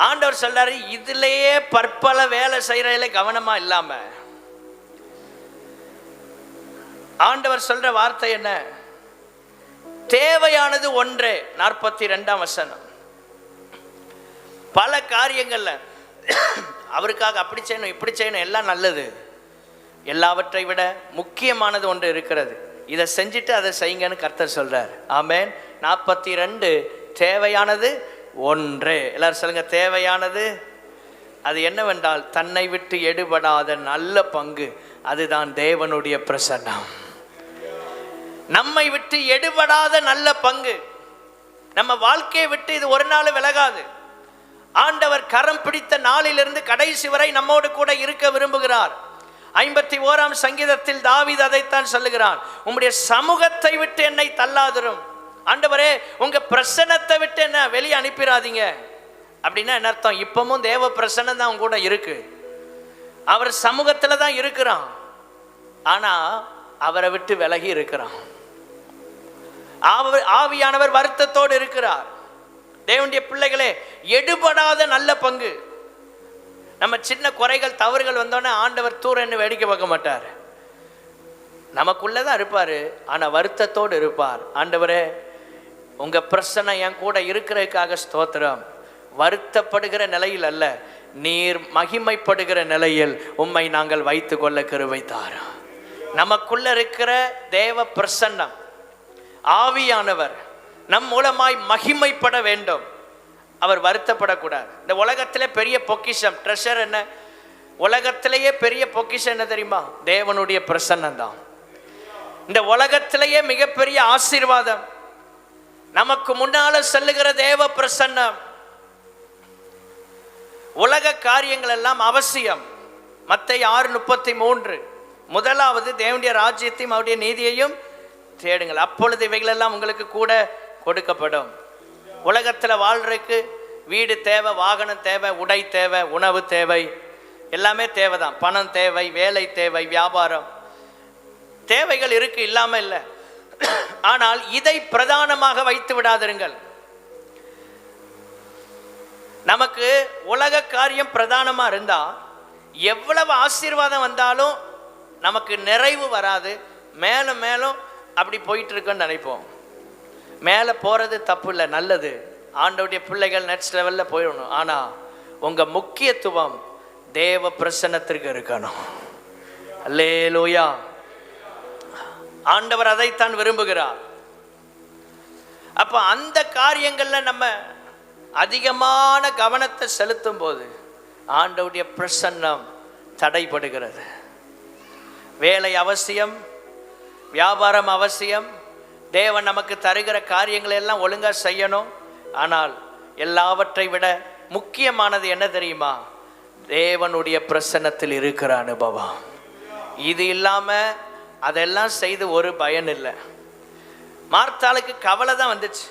ஆண்டவர் சொல்றாரு, இதுலயே பற்பல வேலை செய்யறதுல கவனமா இல்லாம, ஆண்டவர் சொல்ற வார்த்தை என்ன? தேவையானது ஒன்றே. 42ஆம் வசனம். பல காரியங்கள்ல அவருக்காக அப்படி செய்யணும், இப்படி செய்யணும், எல்லாம் நல்லது. எல்லாவற்றை விட முக்கியமானது ஒன்று இருக்கிறது. இதை செஞ்சுட்டு அதை செய்யுங்கன்னு கர்த்தர் சொல்றார். ஆமென். 42 தேவையானது ஒன்றே. எல்லாரும் சொல்லுங்க, தேவையானது. அது என்னவென்றால், தன்னை விட்டு எடுபடாத நல்ல பங்கு. அதுதான் தேவனுடைய பிரசன்னம். நம்மை விட்டு எடுபடாத நல்ல பங்கு நம்ம வாழ்க்கையை விட்டு இது ஒரு நாள் விலகாது. ஆண்டவர் கரம் பிடித்த நாளிலிருந்து கடைசி வரை நம்மோடு கூட இருக்க விரும்புகிறார். 51ஆம் சங்கீதத்தில் தாவீது அதைத்தான் சொல்லுகிறான், உம்முடைய சமூகத்தை விட்டு என்னை தள்ளாதிரும். ஆண்டவரே, உங்க பிரசன்னத்தை விட்டு என்ன வெளியே அனுப்பிடாதீங்க. அப்படின்னா என்ன அர்த்தம்? இப்பவும் தேவ பிரசன்னம் தான் அவங்க கூட இருக்கு. அவர் சமூகத்துல தான் இருக்கிறான். ஆனா அவரை விட்டு விலகி இருக்கிறான். ஆவியானவர் வருத்தத்தோடு இருக்கிறார். தேவனுடைய பிள்ளைகளே, எடுபடாத நல்ல பங்கு. நம்ம சின்ன குறைகள் தவறுகள் வந்தோடனே ஆண்டவர் தூரன்னு வேடிக்கை பார்க்க மாட்டார். நமக்குள்ளதான் இருப்பாரு, ஆனா வருத்தத்தோடு இருப்பார். ஆண்டவரே, உங்க பிரசன்னம் என் கூட இருக்கிறதுக்காக ஸ்தோத்திரம். வருத்தப்படுகிற நிலையில் அல்ல, நீர் மகிமைப்படுகிற நிலையில் உம்மை நாங்கள் வைத்து கொள்ள கிருபை தாரும். நமக்குள்ள இருக்கிற தேவ பிரசன்னம், ஆவியானவர் நம் மூலமாய் மகிமைப்பட வேண்டும். அவர் வருத்தப்படக்கூடாது. இந்த உலகத்திலே பெரிய பொக்கிஷம், ட்ரெஷர் என்ன? உலகத்திலேயே பெரிய பொக்கிஷம் என்ன தெரியுமா? தேவனுடைய பிரசன்னம் தான். இந்த உலகத்திலேயே மிகப்பெரிய ஆசீர்வாதம் நமக்கு முன்னால செல்லுகிற தேவ பிரசன்னம். உலக காரியங்கள் எல்லாம் அவசியம். மத்தேயு 6:33, முதலாவது தேவனுடைய ராஜ்யத்தையும் அவருடைய நீதியையும் தேடுங்கள், அப்பொழுது இவைகளெல்லாம் உங்களுக்கு கூட கொடுக்கப்படும். உலகத்தில் வாழ்றதுக்கு வீடு தேவை, வாகனம் தேவை, உடை தேவை, உணவு தேவை, எல்லாமே தேவைதான். பணம் தேவை, வேலை தேவை, வியாபாரம் தேவைகள் இருக்கு, இல்லாம இல்லை. ஆனால் இதை பிரதானமாக வைத்து விடாதிருங்கள். நமக்கு உலக காரியம் பிரதானமா இருந்தா எவ்வளவு ஆசீர்வாதம் வந்தாலும் நமக்கு நிறைவு வராது. மேலும் மேலும் அப்படி போயிட்டு இருக்குன்னு நினைப்போம். மேலே போறது தப்பு இல்லை, நல்லது. ஆண்டவருடைய பிள்ளைகள் நெக்ஸ்ட் லெவலில் போயிடணும். ஆனா உங்க முக்கியத்துவம் தேவ பிரசன்னத்திற்கு இருக்கணும். அல்லேலூயா. ஆண்டவர் அதைத்தான் விரும்புகிறார். அப்ப அந்த காரியங்கள்ல நம்ம அதிகமான கவனத்தை செலுத்தும் போது ஆண்டவருடைய பிரசன்னம் தடைபடுகிறது. வேலை அவசியம், வியாபாரம் அவசியம், தேவன் நமக்கு தருகிற காரியங்களை எல்லாம் ஒழுங்கா செய்யணும். ஆனால் எல்லாவற்றை விட முக்கியமானது என்ன தெரியுமா? தேவனுடைய பிரசன்னத்தில் இருக்கிற அனுபவம். இது இல்லாம அதெல்லாம் செய்து ஒரு பயன் இல்லை. மார்த்தாளுக்கு கவலை தான் வந்துச்சு.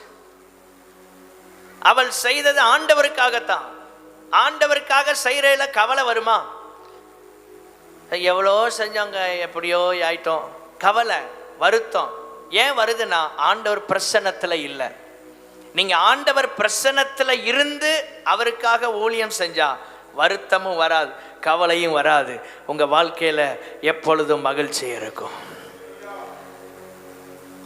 அவள் செய்தது ஆண்டவருக்காகத்தான். ஆண்டவருக்காக செய்யறதுல கவலை வருமா? எவ்வளோ செஞ்சாங்க, எப்படியோ ஆயிட்டோம், கவலை, வருத்தம். ஏன் வருதுன்னா ஆண்டவர் பிரசன்னத்தில் இல்லை. நீங்கள் ஆண்டவர் பிரசன்னத்தில் இருந்து அவருக்காக ஊழியம் செஞ்சா வருத்தமும் வராது, கவலையும் வராது. உங்கள் வாழ்க்கையில் எப்பொழுதும் மகிழ்ச்சி இருக்கும்.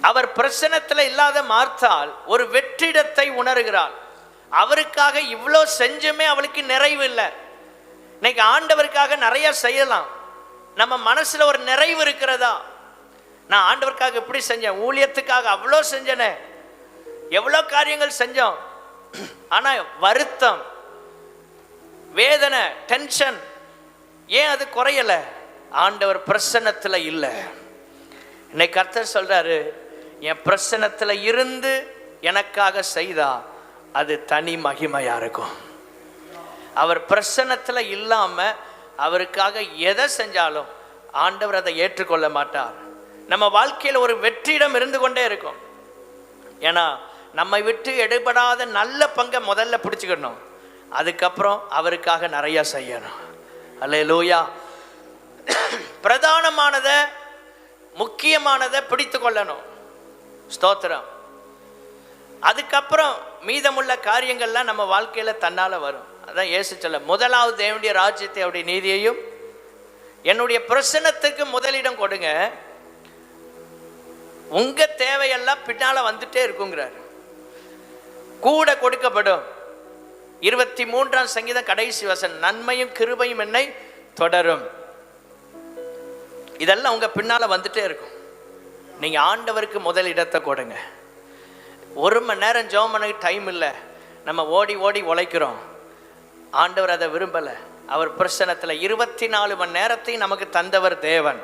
அவர் பிரசன்னத்தில் இல்லாத மார்த்தாள் ஒரு வெற்றிடத்தை உணர்கிறாள். அவருக்காக இவ்வளோ செஞ்சுமே அவளுக்கு நிறைவு இல்லை. இன்னைக்கு ஆண்டவருக்காக நிறைய செய்யலாம், நம்ம மனசுல ஒரு நிறைவு இருக்கிறதா? நான் ஆண்டவருக்காக எப்படி செஞ்சேன், ஊழியத்துக்காக அவ்வளோ செஞ்சனே, எவ்வளோ காரியங்கள் செஞ்சோம், ஆனா வருத்தம், வேதனை, டென்ஷன், ஏன் அது குறையல? ஆண்டவர் பிரசன்னத்துல இல்லை. இன்னைக்கு கர்த்தர் சொல்றாரு, என் பிரசன்னத்துல இருந்து எனக்காக செய்தா அது தனி மகிமையா இருக்கும். அவர் பிரசன்னத்துல இல்லாம அவருக்காக எதை செஞ்சாலும் ஆண்டவர் அதை ஏற்றுக்கொள்ள மாட்டார். நம்ம வாழ்க்கையில் ஒரு வெற்றிடம் இருந்து கொண்டே இருக்கும். ஏன்னா நம்மை விட்டு எடுபடாத நல்ல பங்கை முதல்ல பிடிச்சுக்கணும், அதுக்கப்புறம் அவருக்காக நிறைய செய்யணும். அல்லேலூயா. பிரதானமானதை, முக்கியமானதை பிடித்து கொள்ளணும். ஸ்தோத்திரம். அதுக்கப்புறம் மீதமுள்ள காரியங்கள்லாம் நம்ம வாழ்க்கையில தன்னால வரும். அதான் இயேசு சொல்ல, முதலாவது தேவனுடைய ராஜ்யத்தை அவருடைய நீதியையும் என்னுடைய பிரசன்னத்துக்கு முதலிடம் கொடுங்க, உங்க தேவையெல்லாம் பின்னால வந்துட்டே இருக்குங்கிறார். கூட கொடுக்கப்படும். 23ஆம் சங்கீதம் கடைசி வசனம், நன்மையும் கிருபையும் என்னை தொடரும். இதெல்லாம் உங்க பின்னால வந்துட்டே இருக்கும். நீங்க ஆண்டவருக்கு முதலிடத்தை கொடுங்க. 1 மணி நேரம் ஜெபம் பண்ண டைம் இல்லை, நம்ம ஓடி ஓடி உழைக்கிறோம். ஆண்டவர் அதை விரும்பல. அவர் பிரசன்னத்தில் 24 மணி நேரத்தையும் நமக்கு தந்தவர் தேவன்.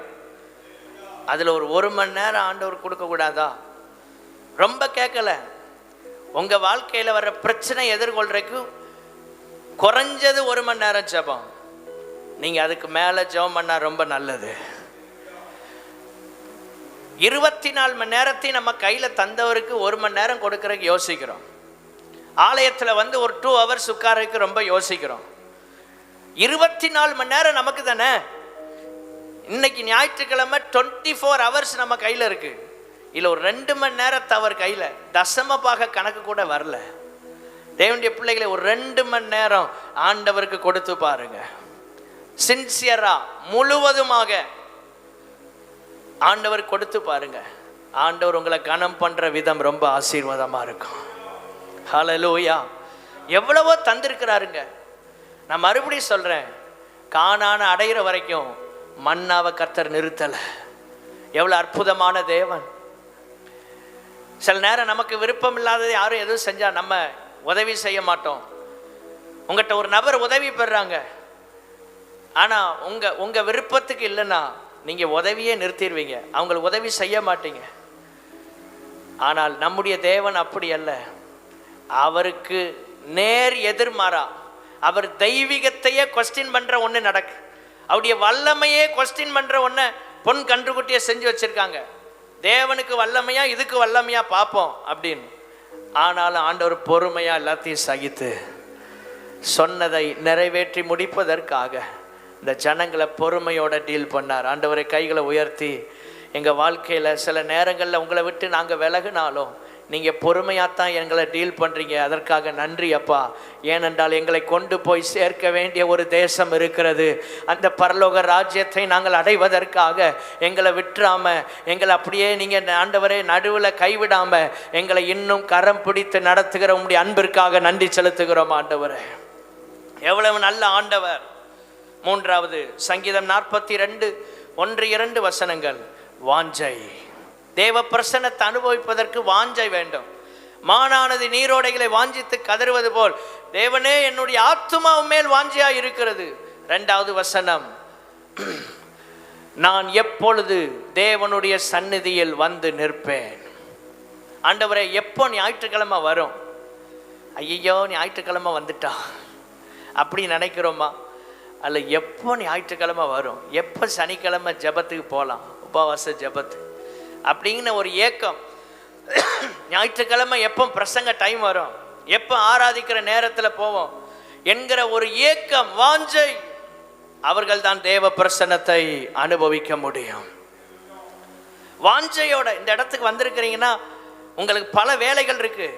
அதுல ஒரு 1 மணி நேரம் ஆண்டவர் கொடுக்க கூடாதா? ரொம்ப கேட்கல. உங்க வாழ்க்கையில வர்ற பிரச்சனை எதிர்கொள்றதுக்கு குறைஞ்சது 1 மணி நேரம் ஜெபம். நீங்க அதுக்கு மேல ஜெபம் பண்ணா ரொம்ப நல்லது. 24 மணி நேரத்தையும் நம்ம கையில தந்தவருக்கு 1 மணி நேரம் கொடுக்கறதுக்கு யோசிக்கிறோம். ஆலயத்தில் வந்து ஒரு 2 hours உட்காரக்கு ரொம்ப யோசிக்கிறோம். 24 மணி நேரம் நமக்கு தானே. இன்னைக்கு ஞாயிற்றுக்கிழமை 24 hours நம்ம கையில் இருக்கு. இல்லை ஒரு 2 மணி நேரத்தை அவர் கையில் தசமபாக கணக்கு கூட வரல. தேவனுடைய பிள்ளைகளை ஒரு 2 மணி நேரம் ஆண்டவருக்கு கொடுத்து பாருங்க. சின்சியரா முழுவதுமாக ஆண்டவர் கொடுத்து பாருங்க. ஆண்டவர் உங்களை கனம் பண்ற விதம் ரொம்ப ஆசீர்வாதமா இருக்கும். ஹல்லேலூயா. எவ்வளவோ தந்திருக்கிறாருங்க. நான் மறுபடியும் சொல்றேன், கானான அடைகிற வரைக்கும் மன்னாவை கர்த்தர் நிறுத்தல. எவ்வளவு அற்புதமான தேவன். சில நேரம் நமக்கு விருப்பம் இல்லாதது யாரும் எதுவும் செஞ்சா நம்ம உதவி செய்ய மாட்டோம். உங்கள்கிட்ட ஒரு நபர் உதவி பெறாங்க, ஆனா உங்க விருப்பத்துக்கு இல்லைன்னா நீங்க உதவியே நிறுத்திடுவீங்க, அவங்களுக்கு உதவி செய்ய மாட்டீங்க. ஆனால் நம்முடைய தேவன் அப்படி அல்ல. அவருக்கு நேர் எதிர்மாறா. அவர் தெய்வீகத்தையே கொஸ்டின் பண்ற ஒண்ணு நடக்கு. அவருடைய வல்லமையே கொஸ்டின் பண்ற ஒண்ணு பொன் கன்றுக்குட்டியை செஞ்சு வச்சிருக்காங்க. தேவனுக்கு வல்லமையா, இதுக்கு வல்லமையா பார்ப்போம் அப்படின்னு. ஆனாலும் ஆண்டவர் பொறுமையா எல்லாத்தையும் சகித்து சொன்னதை நிறைவேற்றி முடிப்பதற்காக இந்த ஜனங்களை பொறுமையோட டீல் பண்ணார். ஆண்டவரை கைகளை உயர்த்தி, எங்கள் வாழ்க்கையில் சில நேரங்களில் உங்களை விட்டு நாங்கள் விலகுனாலும் நீங்கள் பொறுமையாகத்தான் எங்களை டீல் பண்ணுறீங்க, அதற்காக நன்றி அப்பா. ஏனென்றால் எங்களை கொண்டு போய் சேர்க்க வேண்டிய ஒரு தேசம் இருக்கிறது. அந்த பரலோக ராஜ்யத்தை நாங்கள் அடைவதற்காக எங்களை விட்டுறாமல், எங்களை அப்படியே நீங்கள் ஆண்டவரே நடுவில் கைவிடாமல் எங்களை இன்னும் கரம் பிடித்து நடத்துகிற உங்களுடைய அன்பிற்காக நன்றி செலுத்துகிறோம் ஆண்டவரே. எவ்வளவு நல்ல ஆண்டவர். 3வது சங்கீதம் 42 1-2 வசனங்கள். வாஞ்சை, தேவ பிரசன்னத்தை அனுபவிப்பதற்கு வாஞ்சை வேண்டும். மானானது நீரோடைகளை வாஞ்சித்து கதறுவது போல் தேவனே என்னுடைய ஆத்துமா மேல் வாஞ்சியா இருக்கிறது. 2வது வசனம், நான் எப்பொழுது தேவனுடைய சந்நிதியில் வந்து நிற்பேன். ஆண்டவரே, எப்போ ஞாயிற்றுக்கிழமை வரும்? ஐயோ ஞாயிற்றுக்கிழமை வந்துட்டா அப்படி நினைக்கிறோமா? அல்ல, எப்போ ஞாயிற்றுக்கிழமை வரும், எப்போ சனிக்கிழமை ஜபத்துக்கு போகலாம், உபவாச ஜபத்து அப்படிங்கிற ஒரு ஏக்கம். ஞாயிற்றுக்கிழமை எப்போ பிரசங்க டைம் வரும், எப்போ ஆராதிக்கிற நேரத்தில் போவோம் என்கிற ஒரு ஏக்கம், வாஞ்சை. அவர்கள் தான் தேவ பிரசன்னத்தை அனுபவிக்க முடியும். வாஞ்சையோட இந்த இடத்துக்கு வந்திருக்கிறீங்கன்னா உங்களுக்கு பல வேலைகள் இருக்கு,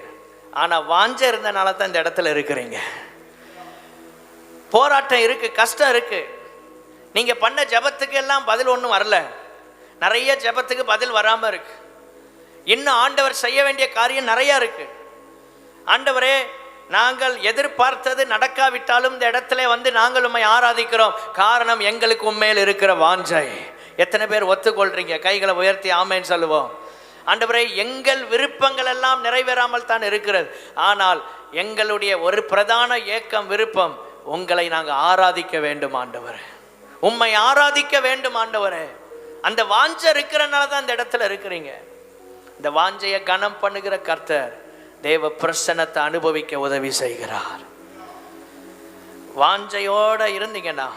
ஆனா வாஞ்சை இருந்தனால தான் இந்த இடத்துல இருக்கிறீங்க. போராட்டம் இருக்கு, கஷ்டம் இருக்கு. நீங்க பண்ண ஜெபத்துக்கு எல்லாம் பதில் ஒன்றும் வரல, நிறைய ஜெபத்துக்கு பதில் வராம இருக்கு. இன்னும் ஆண்டவர் செய்ய வேண்டிய காரியம் நிறைய இருக்கு. ஆண்டவரே, நாங்கள் எதிர்பார்த்தது நடக்காவிட்டாலும் இந்த இடத்துல வந்து நாங்கள் உம்மை ஆராதிக்கிறோம். காரணம் எங்களுக்கு உண்மையில் இருக்கிற வாஞ்சை. எத்தனை பேர் ஒத்துக்கொள்றீங்க? கைகளை உயர்த்தி ஆமேன்னு சொல்லுவோம். ஆண்டவரே, எங்கள் விருப்பங்கள் எல்லாம் நிறைவேறாமல் தான் இருக்கிறது, ஆனால் எங்களுடைய ஒரு பிரதான ஏக்கம், விருப்பம், உங்களை நாங்கள் ஆராதிக்க வேண்டும் ஆண்டவரே, உம்மை ஆராதிக்க வேண்டும் ஆண்டவரே. அந்த வாஞ்சை இருக்கிறனால தான் இந்த இடத்துல இருக்கிறீங்க. இந்த வாஞ்சையை கனம் பண்ணுகிற கர்த்தர் தேவ பிரசன்னத்தை அனுபவிக்க உதவி செய்கிறார். வாஞ்சையோட இருந்தீங்கன்னா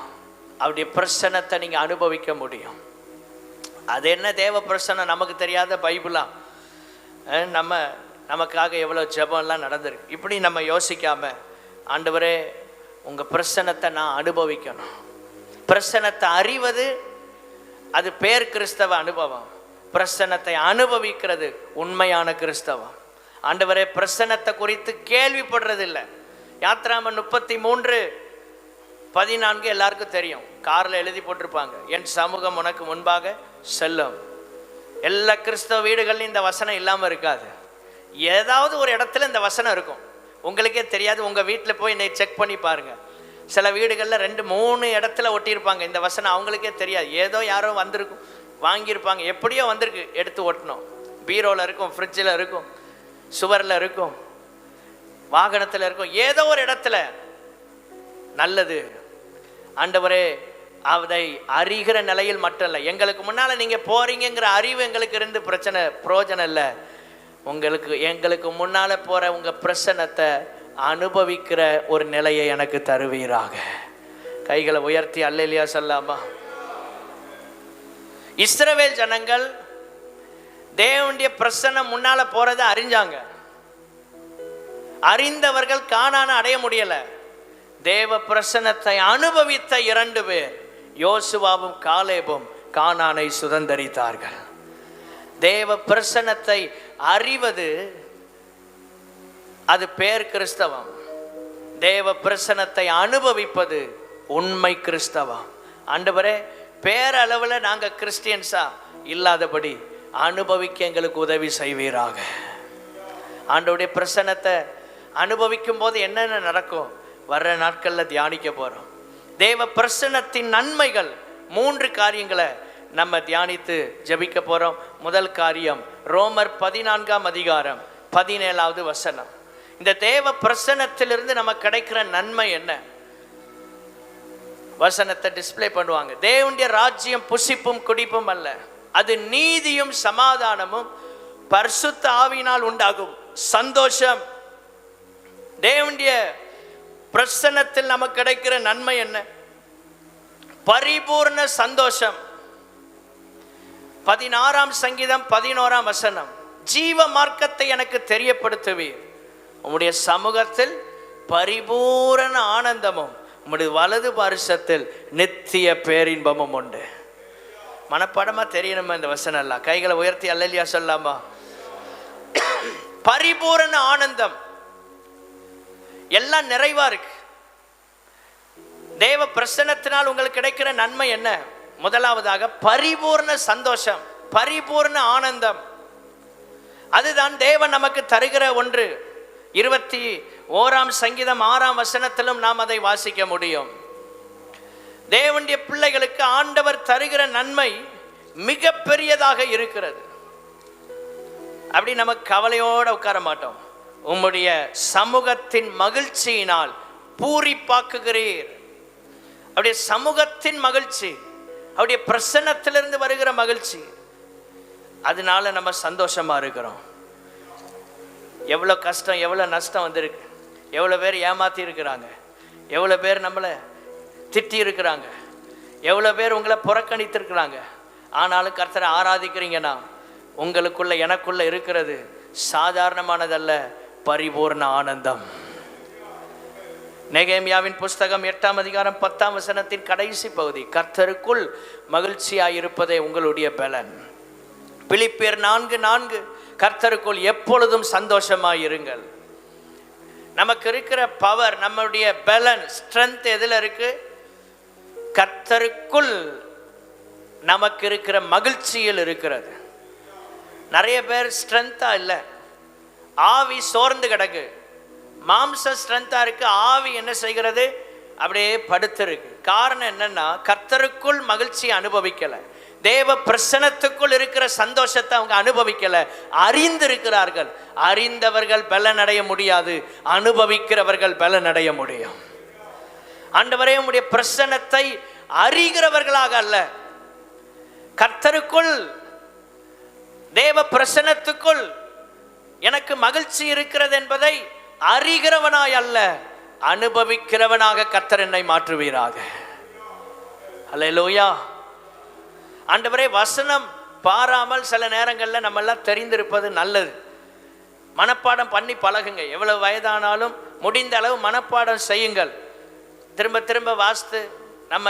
அவருடைய பிரசன்னத்தை நீங்க அனுபவிக்க முடியும். அது என்ன தேவ பிரசன்னம்? நமக்கு தெரியாத பைபிளா? நமக்காக எவ்வளோ ஜெபம்லாம் நடந்திருக்கு. இப்படி நம்ம யோசிக்காம, ஆண்டவரே உங்க பிரசன்னத்தை நான் அனுபவிக்கணும். பிரசன்னத்தை அறிவது அது பேர் கிறிஸ்தவ அனுபவம். பிரசன்னத்தை அனுபவிக்கிறது உண்மையான கிறிஸ்தவம். ஆண்டவரே, பிரசன்னத்தை குறித்து கேள்விப்படுறதில்லை. யாத்ராமம் 33:14 எல்லாருக்கும் தெரியும். காரில் எழுதி போட்டிருப்பாங்க, என் சமூகம் உனக்கு முன்பாக செல்லும். எல்லா கிறிஸ்தவ வீடுகள்லையும் இந்த வசனம் இல்லாமல் இருக்காது. ஏதாவது ஒரு இடத்துல இந்த வசனம் இருக்கும், உங்களுக்கே தெரியாது. உங்கள் வீட்டில் போய் இன்னைக்கு செக் பண்ணி பாருங்க. சில வீடுகளில் 2-3 இடத்துல ஒட்டியிருப்பாங்க இந்த வசனம், அவங்களுக்கே தெரியாது. ஏதோ யாரோ வந்திருக்கும், வாங்கியிருப்பாங்க, எப்படியோ வந்திருக்கு, எடுத்து ஒட்டணும். பீரோவில் இருக்கும், ஃப்ரிட்ஜில் இருக்கும், சுவரில் இருக்கும், வாகனத்தில் இருக்கும், ஏதோ ஒரு இடத்துல. நல்லது ஆண்டவரே, அதை அறிகிற நிலையில் மட்டும் இல்லை, எங்களுக்கு முன்னால் நீங்கள் போறீங்கிற அறிவு எங்களுக்கு இருந்து பிரயோஜனம் இல்லை. எங்களுக்கு முன்னால் போகிற உங்கள் பிரசன்னத்தை அனுபவிக்கிற ஒரு நிலையை எனக்கு தருவீராக. கைகளை உயர்த்தி அல்லேலூயா சொல்லாமா? இஸ்ரவேல் ஜனங்கள் தேவனுடைய பிரசன்னம் முன்னால போறதை அறிஞ்சாங்க. அறிந்தவர்கள் கானானை அடைய முடியல. தேவ பிரசன்னத்தை அனுபவித்த 2 பேர், யோசுவாவும் காலேபும், கானானை சுதந்தரித்தார்கள். தேவ பிரசன்னத்தை அறிவது அது பேர் கிறிஸ்தவம். தேவ பிரசன்னத்தை அனுபவிப்பது உண்மை கிறிஸ்தவம். ஆண்டவரே, பேரளவில் நாங்கள் கிறிஸ்டியன்ஸா இல்லாதபடி அனுபவிக்க எங்களுக்கு உதவி செய்வீராக. ஆண்டவருடைய பிரசன்னத்தை அனுபவிக்கும் போது என்னென்ன நடக்கும் வர்ற நாட்களில் தியானிக்க போகிறோம். தேவ பிரசன்னத்தின் நன்மைகள் 3 காரியங்களை நம்ம தியானித்து ஜெபிக்க போகிறோம். முதல் காரியம் ரோமர் 14:17. இந்த தேவ பிரசன்னத்திலிருந்து நமக்கு கிடைக்கிற நன்மை என்ன? வசனத்தை டிஸ்பிளே பண்ணுவாங்க. தேவனுடைய ராஜ்யம் புசிப்பும் குடிப்பும் அல்ல, அது நீதியும் சமாதானமும் பரிசுத்த ஆவியினால் உண்டாகும் சந்தோஷம். தேவனுடைய பிரசன்னத்தில் நமக்கு கிடைக்கிற நன்மை என்ன? பரிபூர்ண சந்தோஷம். 16 சங்கீதம் 11 ஜீவ மார்க்கத்தை எனக்கு தெரியப்படுத்துவீர், உம்முடைய சமூகத்தில் பரிபூரண ஆனந்தமும் உம்முடைய வலது பாரிசத்தில் நித்திய பேரின்பமும் உண்டு. மனப்பாடமா தெரியணுமா இந்த வசனம் எல்லாம்? கைகளை உயர்த்தி அல்லேலூயா சொல்லாமா? பரிபூரண ஆனந்தம், எல்லாம் நிறைவா இருக்கு. தேவ பிரசன்னத்தினால் உங்களுக்கு கிடைக்கிற நன்மை என்ன? முதலாவதாக பரிபூர்ண சந்தோஷம், பரிபூர்ண ஆனந்தம். அதுதான் தேவன் நமக்கு தருகிற ஒன்று. 21 சங்கீதம் 6 நாம் அதை வாசிக்க முடியும். தேவனுடைய பிள்ளைகளுக்கு ஆண்டவர் தருகிற நன்மை மிக பெரியதாக இருக்கிறது. அப்படி நமக்கு கவலையோடு உட்கார மாட்டோம். உம்முடைய சமூகத்தின் மகிழ்ச்சியினால் பூரிப்பாக்குகிறீர். அவருடைய சமூகத்தின் மகிழ்ச்சி, அவருடைய பிரசன்னத்திலிருந்து வருகிற மகிழ்ச்சி, அதனால நம்ம சந்தோஷமா இருக்கிறோம். எவ்வளோ கஷ்டம், எவ்வளோ நஷ்டம் வந்திருக்கு, எவ்வளோ பேர் ஏமாத்தி இருக்கிறாங்க, எவ்வளோ பேர் நம்மளை திட்டி இருக்கிறாங்க, எவ்வளோ பேர் உங்களை புறக்கணித்திருக்கிறாங்க. ஆனாலும் கர்த்தரை ஆராதிக்கிறீங்கன்னா உங்களுக்குள்ள எனக்குள்ள இருக்கிறது சாதாரணமானதல்ல, பரிபூர்ண ஆனந்தம். நெகேமியாவின் புஸ்தகம் 8 கடைசி பகுதி, கர்த்தருக்குள் மகிழ்ச்சியாயிருப்பதே உங்களுடைய பலன். பிலிப்பியர் 4:4 கர்த்தருக்குள் எப்பொழுதும் சந்தோஷமாயிருங்கள். நமக்கு இருக்கிற பவர், நம்முடைய பேலன்ஸ், ஸ்ட்ரென்த் எதில் இருக்கு? கர்த்தருக்குள் நமக்கு இருக்கிற மகிழ்ச்சியில் இருக்கிறது. நிறைய பேர் ஸ்ட்ரென்த்தா இல்லை, ஆவி சோர்ந்து கிடக்கு. மாம்சம் ஸ்ட்ரென்த்தா இருக்கு, ஆவி என்ன செய்கிறது? அப்படியே படுத்திருக்கு. காரணம் என்னன்னா, கர்த்தருக்குள் மகிழ்ச்சியை அனுபவிக்கல, தேவ பிரசனத்துக்குள் இருக்கிற சந்தோஷத்தை அவங்க அனுபவிக்கல. அறிந்திருக்கிறார்கள். அறிந்தவர்கள் பலன் அடைய முடியாது, அனுபவிக்கிறவர்கள் பலன் அடைய முடியும். ஆண்டவரே, உம்முடைய பிரசனத்தை அறிகிறவர்களாக அல்ல, கர்த்தருக்குள் தேவ பிரசனத்துக்குள் எனக்கு மகிழ்ச்சி இருக்கிறது என்பதை அறிகிறவனாய் அல்ல, அனுபவிக்கிறவனாக கர்த்தர் என்னை மாற்றுவீராக. அல்லேலூயா. ஆண்டவரே, வசனம் பாராமல் சில நேரங்களில் நம்ம எல்லாம் தெரிந்திருப்பது நல்லது. மனப்பாடம் பண்ணி பழகுங்க. எவ்வளவு வயதானாலும் முடிந்த அளவு மனப்பாடம் செய்யுங்கள். திரும்ப திரும்ப வாசித்து நம்ம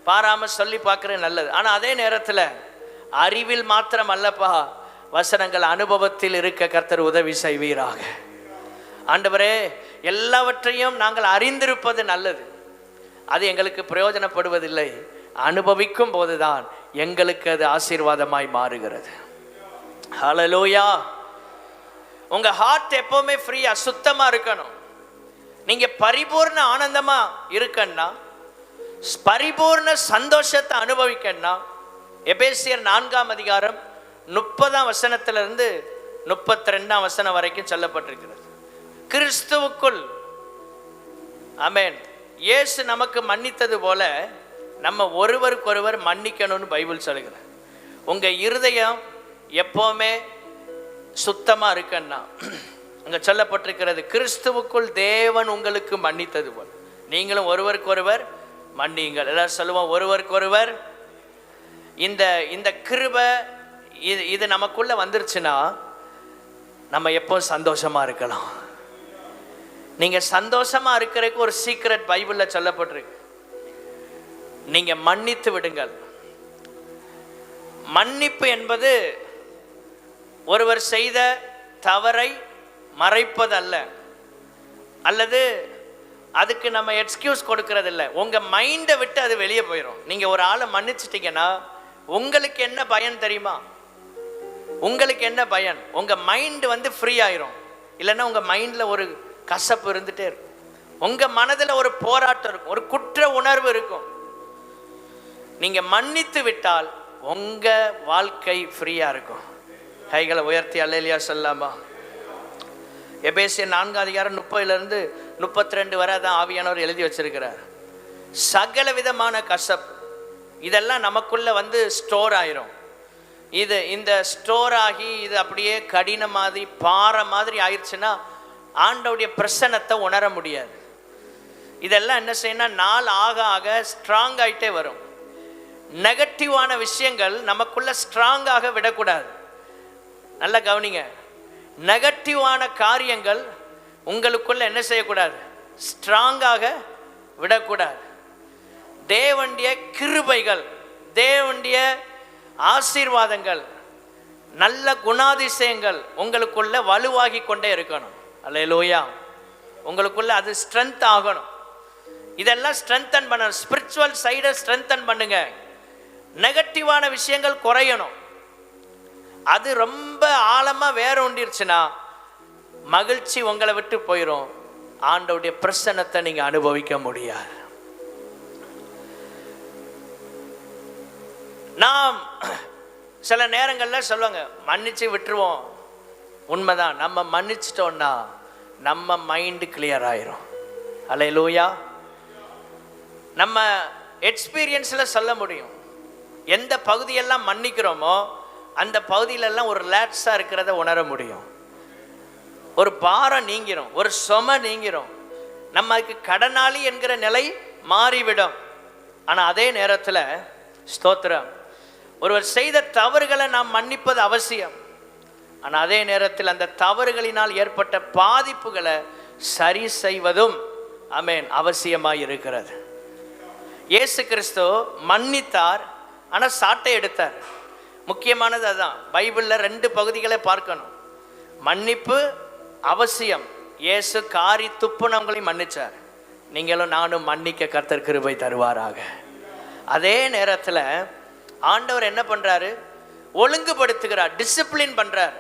பாராமல் சொல்லி பார்க்குறது நல்லது. ஆனால் அதே நேரத்தில் அறிவில் மாத்திரம் அல்லப்பா, வசனங்கள் அனுபவத்தில் இருக்க கர்த்தர் உதவி செய்வீராக. ஆண்டவரே, எல்லாவற்றையும் நாங்கள் அறிந்திருப்பது நல்லது, அது எங்களுக்கு பிரயோஜனப்படுவதில்லை. அனுபவிக்கும் போதுதான் எங்களுக்கு அது ஆசீர்வாதமாய் மாறுகிறது. ஹல்லேலூயா. உங்க ஹார்ட் எப்பவுமே ஃப்ரீயா சுத்தமா இருக்கணும். நீங்க பரிபூர்ண ஆனந்தமா இருக்கன்னா, பரிபூர்ண சந்தோஷத்தை அனுபவிக்கன்னா, எபேசியர் 4:30 32 வரைக்கும் சொல்லப்பட்டிருக்கிறது. கிறிஸ்துவுக்குள், ஆமென், இயேசு நமக்கு மன்னித்தது போல நம்ம ஒருவருக்கொருவர் மன்னிக்கணும்னு பைபிள் சொல்லுகிறது. உங்க இருதயம் எப்பவுமே சுத்தமா இருக்குன்னா, அங்க சொல்லப்பட்டிருக்கிறது, கிறிஸ்துவுக்குள் தேவன் உங்களுக்கு மன்னித்தது போல நீங்களும் ஒருவருக்கொருவர் மன்னியுங்கள். எல்லாரும் சொல்லுவோம், ஒருவருக்கொருவர். இந்த கிருபை இது நமக்குள்ள வந்துருச்சுன்னா நம்ம எப்போ சந்தோஷமா இருக்கலாம். நீங்க சந்தோஷமா இருக்கிறதுக்கு ஒரு சீக்ரெட் பைபிள்ல சொல்லப்பட்டிருக்கு. நீங்க மன்னித்து விடுங்கள். மன்னிப்பு என்பது ஒருவர் செய்த தவறை மறைப்பதல்ல, அல்லது அதுக்கு நம்ம எக்ஸ்கியூஸ் கொடுக்கறது இல்லை. உங்க மைண்டை விட்டு அது வெளியே போயிடும். நீங்க ஒரு ஆளை மன்னிச்சிட்டீங்கன்னா உங்களுக்கு என்ன பயன் தெரியுமா? உங்களுக்கு என்ன பயன்? உங்க மைண்ட் ஃப்ரீ ஆயிரும். இல்லைன்னா உங்க மைண்ட்ல ஒரு கசப்பு இருந்துட்டே இருக்கும். உங்க மனதில் ஒரு போராட்டம் இருக்கும், ஒரு குற்ற உணர்வு இருக்கும். நீங்க மன்னித்து விட்டால் உங்க வாழ்க்கை ஃப்ரீயா இருக்கும். கைகளை உயர்த்தி அல்லேலூயா சொல்லாமா? எபேசியர் 4:30 வரை தான் ஆவியானவர் எழுதி வச்சிருக்கிறார். சகல விதமான கசப்பு இதெல்லாம் நமக்குள்ள ஸ்டோர் ஆயிரும். இந்த ஸ்டோர் ஆகி இது அப்படியே கடின மாதிரி பாறை மாதிரி ஆயிடுச்சுன்னா ஆண்டவருடைய பிரசன்னத்தை உணர முடியாது. இதெல்லாம் என்ன செய்யணும், நாள் ஆக ஆக ஸ்ட்ராங் ஆகிட்டே வரும். நெகட்டிவான விஷயங்கள் நமக்குள்ள ஸ்ட்ராங்காக விடக்கூடாது. நல்லா கவனிங்க, நெகட்டிவான காரியங்கள் உங்களுக்குள்ள என்ன செய்யக்கூடாது, ஸ்ட்ராங்காக விடக்கூடாது. தேவனுடைய கிருபைகள், தேவனுடைய ஆசீர்வாதங்கள், நல்ல குணாதிசயங்கள் உங்களுக்குள்ள வலுவாகி கொண்டே இருக்கணும். அல்லேலூயா. உங்களுக்குள்ள அது ஸ்ட்ரென்த் ஆகணும். இதெல்லாம் ஸ்ட்ரென்தன் பண்ணணும். ஸ்பிரிச்சுவல் சைடை ஸ்ட்ரென்தன் பண்ணுங்க. நெகட்டிவான விஷயங்கள் குறையணும். அது ரொம்ப ஆழமா வேற ஒன்றிருச்சுன்னா மகிழ்ச்சி உங்களை விட்டு போயிடும். ஆண்டவருடைய பிரசன்னத்தை நீங்க அனுபவிக்க முடியாது. நாம் சில நேரங்களில் சொல்லுவாங்க, மன்னிச்சு விட்டுருவோம். உண்மைதான், நம்ம மன்னிச்சிட்டோம்னா நம்ம மைண்டு கிளியர் ஆயிரும். அல்லேலூயா. நம்ம எக்ஸ்பீரியன்ஸில் சொல்ல முடியும். எந்த பகுதியெல்லாம் மன்னிக்கிறோமோ அந்த பகுதியிலெல்லாம் ஒரு ரிலாக்ஸாக இருக்கிறத உணர முடியும். ஒரு பாரம் நீங்கிரும், ஒரு சுமை நீங்கிரும். நமக்கு கடனாளி என்கிற நிலை மாறிவிடும். ஆனால் அதே நேரத்தில் ஸ்தோத்திரம், ஒருவர் செய்த தவறுகளை நாம் மன்னிப்பது அவசியம். ஆனால் அதே நேரத்தில் அந்த தவறுகளினால் ஏற்பட்ட பாதிப்புகளை சரி செய்வதும் ஆமென் அவசியமாக இருக்கிறது. இயேசு கிறிஸ்து மன்னித்தார், ஆனால் சாட்டை எடுத்தார். முக்கியமானது அதுதான். பைபிளில் 2 பகுதிகளை பார்க்கணும். மன்னிப்பு அவசியம். இயேசு காரி துப்புனவங்களை மன்னிச்சார். நீங்களும் நானும் மன்னிக்க கர்த்தர் கிருபை தருவாராக. அதே நேரத்தில் ஆண்டவர் என்ன பண்றாரு? ஒழுங்குபடுத்துகிறார், டிசிப்ளின் பண்றார்.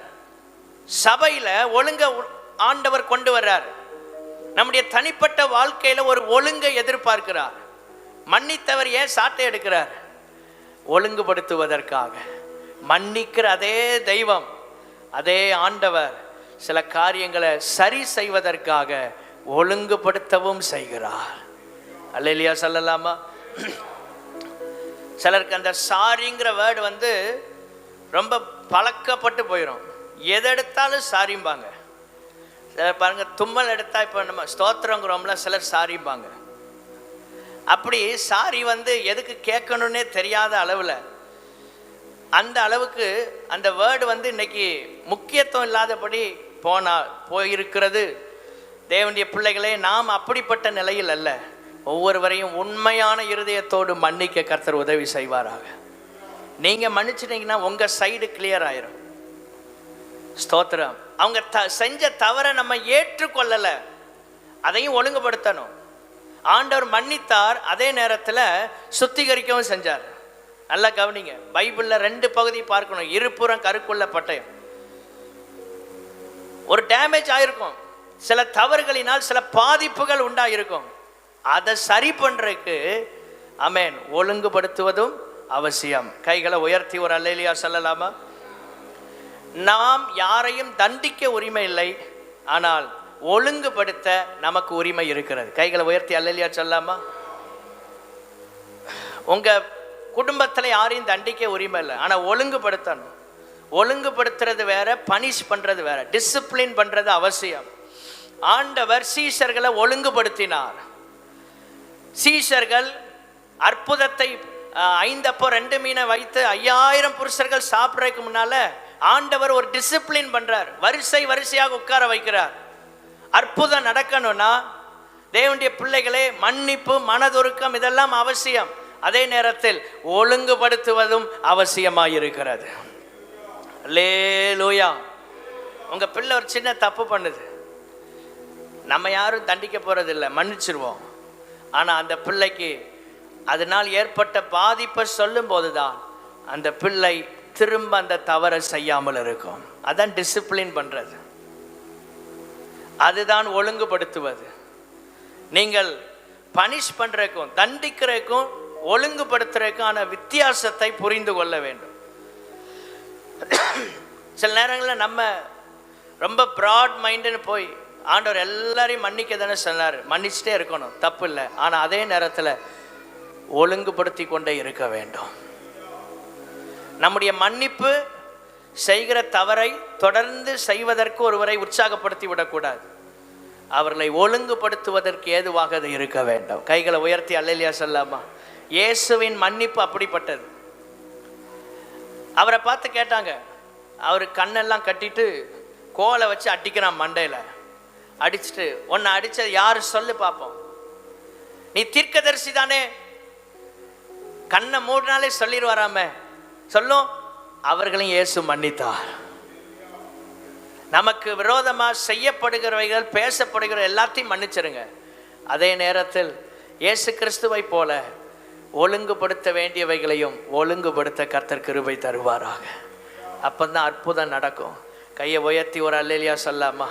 சபையில ஒழுங்க ஆண்டவர் கொண்டு வர்றார். நம்முடைய தனிப்பட்ட வாழ்க்கையில ஒரு ஒழுங்கை எதிர்பார்க்கிறார். மன்னித்தவர் ஏன் சாட்டை எடுக்கிறார்? ஒழுங்குபடுத்துவதற்காக. மன்னிக்கிற அதே தெய்வம், அதே ஆண்டவர் சில காரியங்களை சரி செய்வதற்காக ஒழுங்குபடுத்தவும் செய்கிறார். அல்லேலூயா சொல்லலாமா? சிலருக்கு அந்த சாரிங்கிற வேர்டு ரொம்ப பழக்கப்பட்டு போயிடும். எதை எடுத்தாலும் சாரிம்பாங்க. சிலர் பாருங்க, தும்மல் எடுத்தா இப்போ நம்ம ஸ்தோத்திரங்கிறோம்ல, சிலர் சாரிம்பாங்க. அப்படி சாரி எதுக்கு கேட்கணுன்னே தெரியாத அளவில், அந்த அளவுக்கு அந்த வேர்டு இன்னைக்கு முக்கியத்துவம் இல்லாதபடி போயிருக்கிறது. தேவனுடைய பிள்ளைகளே, நாம் அப்படிப்பட்ட நிலையில் அல்ல. ஒவ்வொருவரையும் உண்மையான இருதயத்தோடு மன்னிக்க கர்த்தர் உதவி செய்வாராக. நீங்கள் மன்னிச்சிட்டீங்கன்னா உங்கள் சைடு கிளியர் ஆயிரும். ஸ்தோத்திரம். அவங்க செஞ்ச தவறை நம்ம ஏற்றுக்கொள்ளலை, அதையும் ஒழுங்குபடுத்தணும். ஆண்டவர் மன்னித்தார், அதே நேரத்தில் சுத்திகரிக்கவும் செஞ்சார். நல்லா கவனிங்க. பைபிளில் 2 பகுதி பார்க்கணும். இருபுறம் கருக்குள்ள பட்டயம். ஒரு டேமேஜ் ஆயிருக்கும், சில தவறுகளினால் சில பாதிப்புகள் உண்டாயிருக்கும். அதை சரி பண்றதுக்கு ஆமென் ஒழுங்குபடுத்துவதும் அவசியம். கைகளை உயர்த்தி ஒரு அல்லேலூயா சொல்லலாமா? நாம் யாரையும் தண்டிக்க உரிமை இல்லை, ஆனால் ஒழுங்குபடுத்த நமக்கு உரிமை இருக்கிறது. கைகளை உயர்த்தி அல்லேலூயா சொல்லலாமா? உங்க குடும்பத்தில் யாரையும் தண்டிக்க உரிமை இல்லை, ஆனால் ஒழுங்குபடுத்தணும். ஒழுங்குபடுத்துறது வேற, பனிஷ் பண்றது வேற. டிசிப்ளின் பண்றது அவசியம். ஆண்டவர் சீஷர்களை ஒழுங்குபடுத்தினார். சீஷர்கள் அற்புதத்தை 5 அப்போ 2 மீனை வைத்து 5000 புருஷர்கள் சாப்பிட்றதுக்கு முன்னால ஆண்டவர் ஒரு டிசிப்ளின் பண்றார். வரிசையாக உட்கார வைக்கிறார். அற்புதம் நடக்கணும்னா தேவனுடைய பிள்ளைகளே, மன்னிப்பு, மனதுருக்கம் இதெல்லாம் அவசியம். அதே நேரத்தில் ஒழுங்குபடுத்துவதும் அவசியமாயிருக்கிறது. அல்லேலூயா. உங்க பிள்ளை ஒரு சின்ன தப்பு பண்ணுது, நம்ம யாரும் தண்டிக்க போறதில்லை, மன்னிச்சிருவோம். ஆனால் அந்த பிள்ளைக்கு அதனால் ஏற்பட்ட பாதிப்பை சொல்லும் போதுதான் அந்த பிள்ளை திரும்ப அந்த தவறை செய்யாமல் இருக்கும். அதான் டிசிப்ளின் பண்றது, அதுதான் ஒழுங்குபடுத்துவது. நீங்கள் பனிஷ் பண்றதுக்கும் தண்டிக்கிறதுக்கும் ஒழுங்குபடுத்துறதுக்கான வித்தியாசத்தை புரிந்து கொள்ள வேண்டும். சில நேரங்களில் நம்ம ரொம்ப ப்ராட் மைண்டுன்னு போய் ஆண்டவர் எல்லாரையும் மன்னிக்க தானே சொன்னார், மன்னிச்சுட்டே இருக்கணும், தப்பு இல்லை. ஆனால் அதே நேரத்தில் ஒழுங்குபடுத்தி கொண்டே இருக்க வேண்டும். நம்முடைய மன்னிப்பு செய்கிற தவறை தொடர்ந்து செய்வதற்கு ஒருவரை உற்சாகப்படுத்தி விடக்கூடாது, அவர்களை ஒழுங்குபடுத்துவதற்கு ஏதுவாக அது இருக்க வேண்டும். கைகளை உயர்த்தி அல்லேலூயா சொல்லாமா? இயேசுவின் மன்னிப்பு அப்படிப்பட்டது. அவரை பார்த்து கேட்டாங்க, அவர் கண்ணெல்லாம் கட்டிட்டு கோலை வச்சு அடிக்கிறான், மண்டையில் அடிச்சுட்டு, உன்னை அடிச்சது யாரு சொல்லு பார்ப்போம், நீ தீர்க்கதரிசி தானே, கண்ணை மூடினாலே சொல்லிடுவாராம, சொல்லும். அவர்களையும் இயேசு மன்னித்தார். நமக்கு விரோதமாக செய்யப்படுகிறவைகள், பேசப்படுகிற எல்லாத்தையும் மன்னிச்சிருங்க. அதே நேரத்தில் இயேசு கிறிஸ்துவை போல ஒழுங்குபடுத்த வேண்டியவைகளையும் ஒழுங்குபடுத்த கர்த்தர் கிருபை தருவாராக. அப்பந்தான் அற்புதம் நடக்கும். கையை உயர்த்தி ஒரு அல்லேலூயா சொல்லாமா?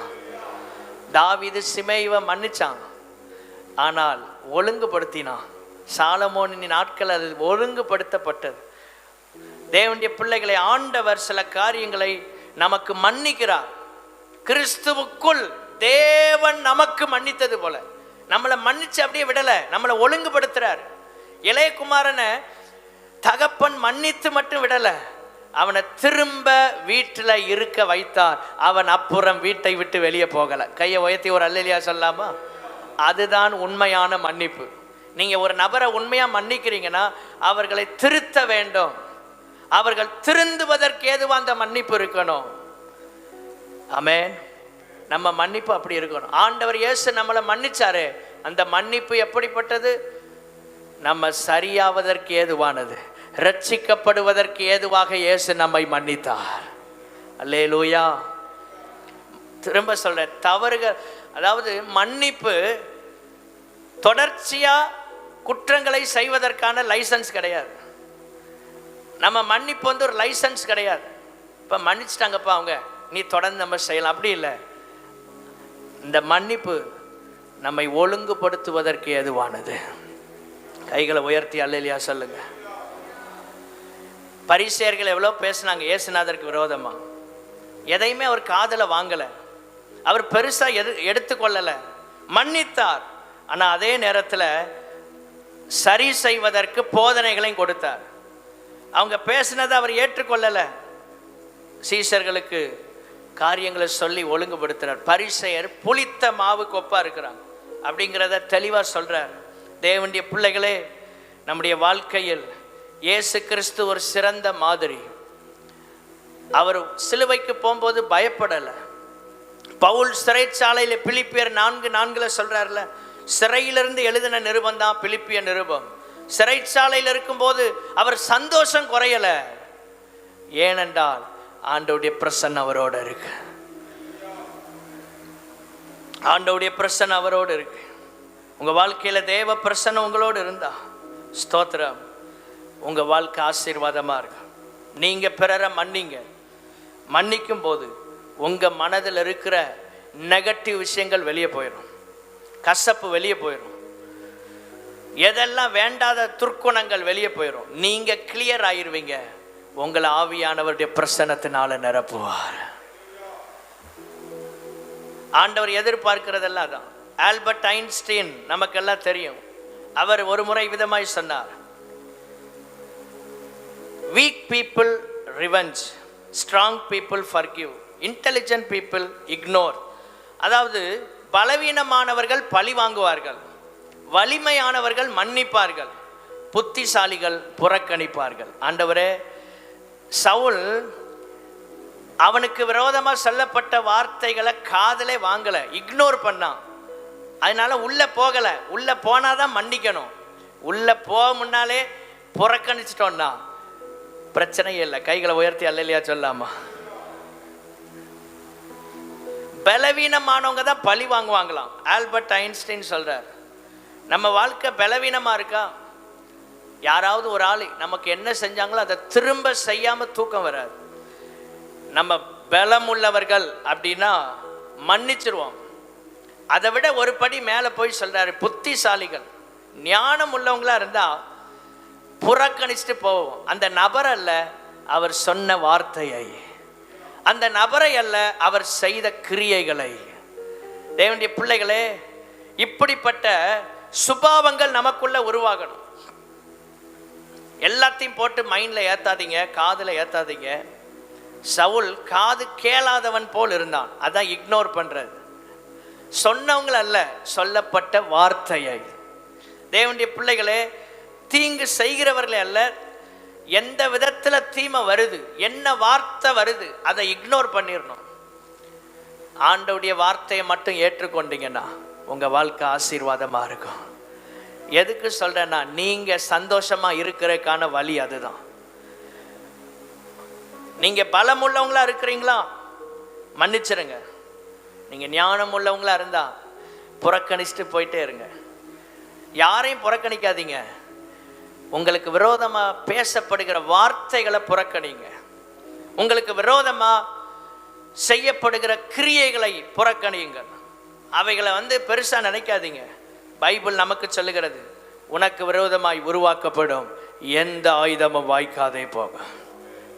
தாவீது சிமேயுவை மன்னிச்சான், ஆனால் ஒழுங்குபடுத்தினான். சாலமோனின் நாட்கள் அது ஒழுங்குபடுத்தப்பட்டது. தேவனுடைய பிள்ளைகளை, ஆண்டவர் சில காரியங்களை நமக்கு மன்னிக்கிறார். கிறிஸ்துவுக்குள் தேவன் நமக்கு மன்னித்தது போல நம்மளை மன்னிச்சு அப்படியே விடலை, நம்மளை ஒழுங்குபடுத்துறார். இளையகுமாரனை தகப்பன் மன்னித்து மட்டும் விடலை, அவனை திரும்ப வீட்டில் இருக்க வைத்தார். அவன் அப்புறம் வீட்டை விட்டு வெளியே போகலை. கையை உயர்த்தி ஒரு அல்லேலூயா சொல்லாமா? அதுதான் உண்மையான மன்னிப்பு. நீங்கள் ஒரு நபரை உண்மையாக மன்னிக்கிறீங்கன்னா அவர்களை திருத்த வேண்டும். அவர்கள் திருந்துவதற்கு ஏதுவா அந்த மன்னிப்பு இருக்கணும். ஆமென். நம்ம மன்னிப்பு அப்படி இருக்கணும். ஆண்டவர் இயேசு நம்மளை மன்னிச்சாரு, அந்த மன்னிப்பு எப்படிப்பட்டது? நம்ம சரியாவதற்கு ஏதுவானது, ரட்சிக்கப்படுவதற்கு ஏதுவாக இயேசு நம்மை மன்னித்தார். அல்லேலூயா. திரும்ப சொல்றேன், தவறுகள், அதாவது மன்னிப்பு தொடர்ச்சியா குற்றங்களை செய்வதற்கான லைசன்ஸ் கிடையாது. நம்ம மன்னிப்பு வந்து ஒரு லைசன்ஸ் கிடையாது. இப்போ மன்னிச்சிட்டாங்கப்பா அவங்க, நீ தொடர்ந்து நம்ம செய்யலாம், அப்படி இல்லை. இந்த மன்னிப்பு நம்மை ஒழுங்குபடுத்துவதற்கு ஏதுவானது. கைகளை உயர்த்தி அல்லேலூயா சொல்லுங்க. பரிசேயர்கள் எவ்வளோ பேசினாங்க இயேசுநாதருக்கு விரோதமா, எதையுமே அவர் காதுல வாங்கலை, அவர் பெருசா எடுத்துக்கொள்ளலை, மன்னித்தார். ஆனால் அதே நேரத்தில் சரி செய்வதற்கு போதனைகளையும் கொடுத்தார். அவங்க பேசினதை அவர் ஏற்றுக்கொள்ளலை, சீஷர்களுக்கு காரியங்களை சொல்லி ஒழுங்குபடுத்துறார். பரிசேயர் புளித்த மாவு கொப்பா இருக்கிறாங்க அப்படிங்கிறத தெளிவாக சொல்றார். தேவனுடைய பிள்ளைகளே, நம்முடைய வாழ்க்கையில் இயேசு கிறிஸ்து ஒரு சிறந்த மாதிரி. அவர் சிலுவைக்கு போகும்போது பயப்படலை. பவுல் சிறைச்சாலையில் பிலிப்பியர் 4:4 சொல்றாருல, சிறையிலிருந்து எழுதின நிருபம் தான் பிலிப்பிய நிருபம். சிறைச்சாலையில் இருக்கும்போது அவர் சந்தோஷம் குறையல. ஏனென்றால் ஆண்டவருடைய பிரசன்னம் அவரோடு இருக்கு. ஆண்டவருடைய பிரசன்னம் அவரோடு இருக்கு. உங்க வாழ்க்கையில தேவ பிரசன்னம் உங்களோடு இருந்தா ஸ்தோத்திரம், உங்க வாழ்க்கை ஆசீர்வாதமா இருக்கு. நீங்க பிறரை மன்னிக்கும் போது உங்க மனதில் இருக்கிற நெகட்டிவ் விஷயங்கள் வெளியே போயிடும், கசப்பு வெளியே போயிடும், எதெல்லாம் வேண்டாத துர்க்குணங்கள் வெளியே போயிடும். நீங்க கிளியர் ஆயிருவீங்க. உங்களை ஆவியானவருடைய பிரசன்னத்தினால நிரப்புவார். ஆண்டவர் எதிர்பார்க்கிறதெல்லாம் தான். ஆல்பர்ட் ஐன்ஸ்டீன் நமக்கெல்லாம் தெரியும். அவர் ஒரு முறை விதமாய் சொன்னார், week people revenge, strong people forgive, intelligent people ignore. அதாவது பலவீனமானவர்கள் பழி வாங்குவார்கள், வலிமையானவர்கள் மன்னிப்பார்கள், புத்திசாலிகள் புறக்கணிப்பார்கள். ஆண்டவரே, சவுல் அவனுக்கு விரோதமாக சொல்லப்பட்ட வார்த்தைகளை காதலே வாங்கல, இக்னோர் பண்ணான். அதனால உள்ள போகல. உள்ள போனாதான் மன்னிக்கணும். உள்ள போக முன்னாலே புறக்கணிச்சிட்டோம்னா பிரச்சனையே இல்லை. கைகளை உயர்த்தி அல்லேலூயா சொல்லாமா? பலவீனமானவங்க தான் பழி வாங்குவாங்களாம். ஆல்பர்ட் ஐன்ஸ்டைன் சொல்றார், நம்ம வாழ்க்கை பலவீனமா இருக்கா, யாராவது ஒரு ஆள் நமக்கு என்ன செஞ்சாங்களோ அதை திரும்ப செய்யாம தூக்கம் வராது. நம்ம பலம் உள்ளவர்கள் அப்படின்னா மன்னிச்சிருவோம். அதை விட ஒரு படி மேலே போய் சொல்றாரு, புத்திசாலிகள் ஞானம் உள்ளவங்களா இருந்தா புறக்கணிச்சுட்டு போவோம். அந்த நபர் அல்ல, அவர் சொன்ன வார்த்தையை, அந்த நபரை அல்ல, அவர் செய்த கிரியைகளை. தேவனுடைய பிள்ளைகளே, இப்படிப்பட்ட சுபாவங்கள் நமக்குள்ள உருவாகணும். எல்லாத்தையும் போட்டு மைண்ட்ல ஏத்தாதீங்க, காதுல ஏத்தாதீங்க. சவுல் காது கேளாதவன் போல் இருந்தான். அதான் இக்னோர் பண்றது. சொன்னவங்கள அல்ல, சொல்லப்பட்ட வார்த்தையை. தேவனுடைய பிள்ளைகளே, தீங்கு செய்கிறவர்களே அல்ல, எந்த விதத்துல தீமை வருது, என்ன வார்த்தை வருது, அதை இக்னோர் பண்ணிடணும். ஆண்டவருடைய வார்த்தையை மட்டும் ஏற்றுக்கொண்டீங்கன்னா உங்க வாழ்க்கை ஆசீர்வாதமா இருக்கும். எதுக்கு சொல்றேன்னா, நீங்க சந்தோஷமா இருக்கிறதுக்கான வழி அதுதான். நீங்க பலம் உள்ளவங்களா இருக்கிறீங்களா, மன்னிச்சிருங்க. நீங்க ஞானம் உள்ளவங்களா இருந்தா புறக்கணிச்சுட்டு போயிட்டே இருங்க. யாரையும் புறக்கணிக்காதீங்க. உங்களுக்கு விரோதமா பேசப்படுகிற வார்த்தைகளை புறக்கணிங்க. உங்களுக்கு விரோதமா செய்யப்படுகிற கிரியைகளை புறக்கணியுங்கள். அவைகளை பெருசா நினைக்காதீங்க. பைபிள் நமக்கு சொல்லுகிறது, உனக்கு விரோதமாய் உருவாக்கப்படும் எந்த ஆயுதமும் வாய்க்காதே போகும்.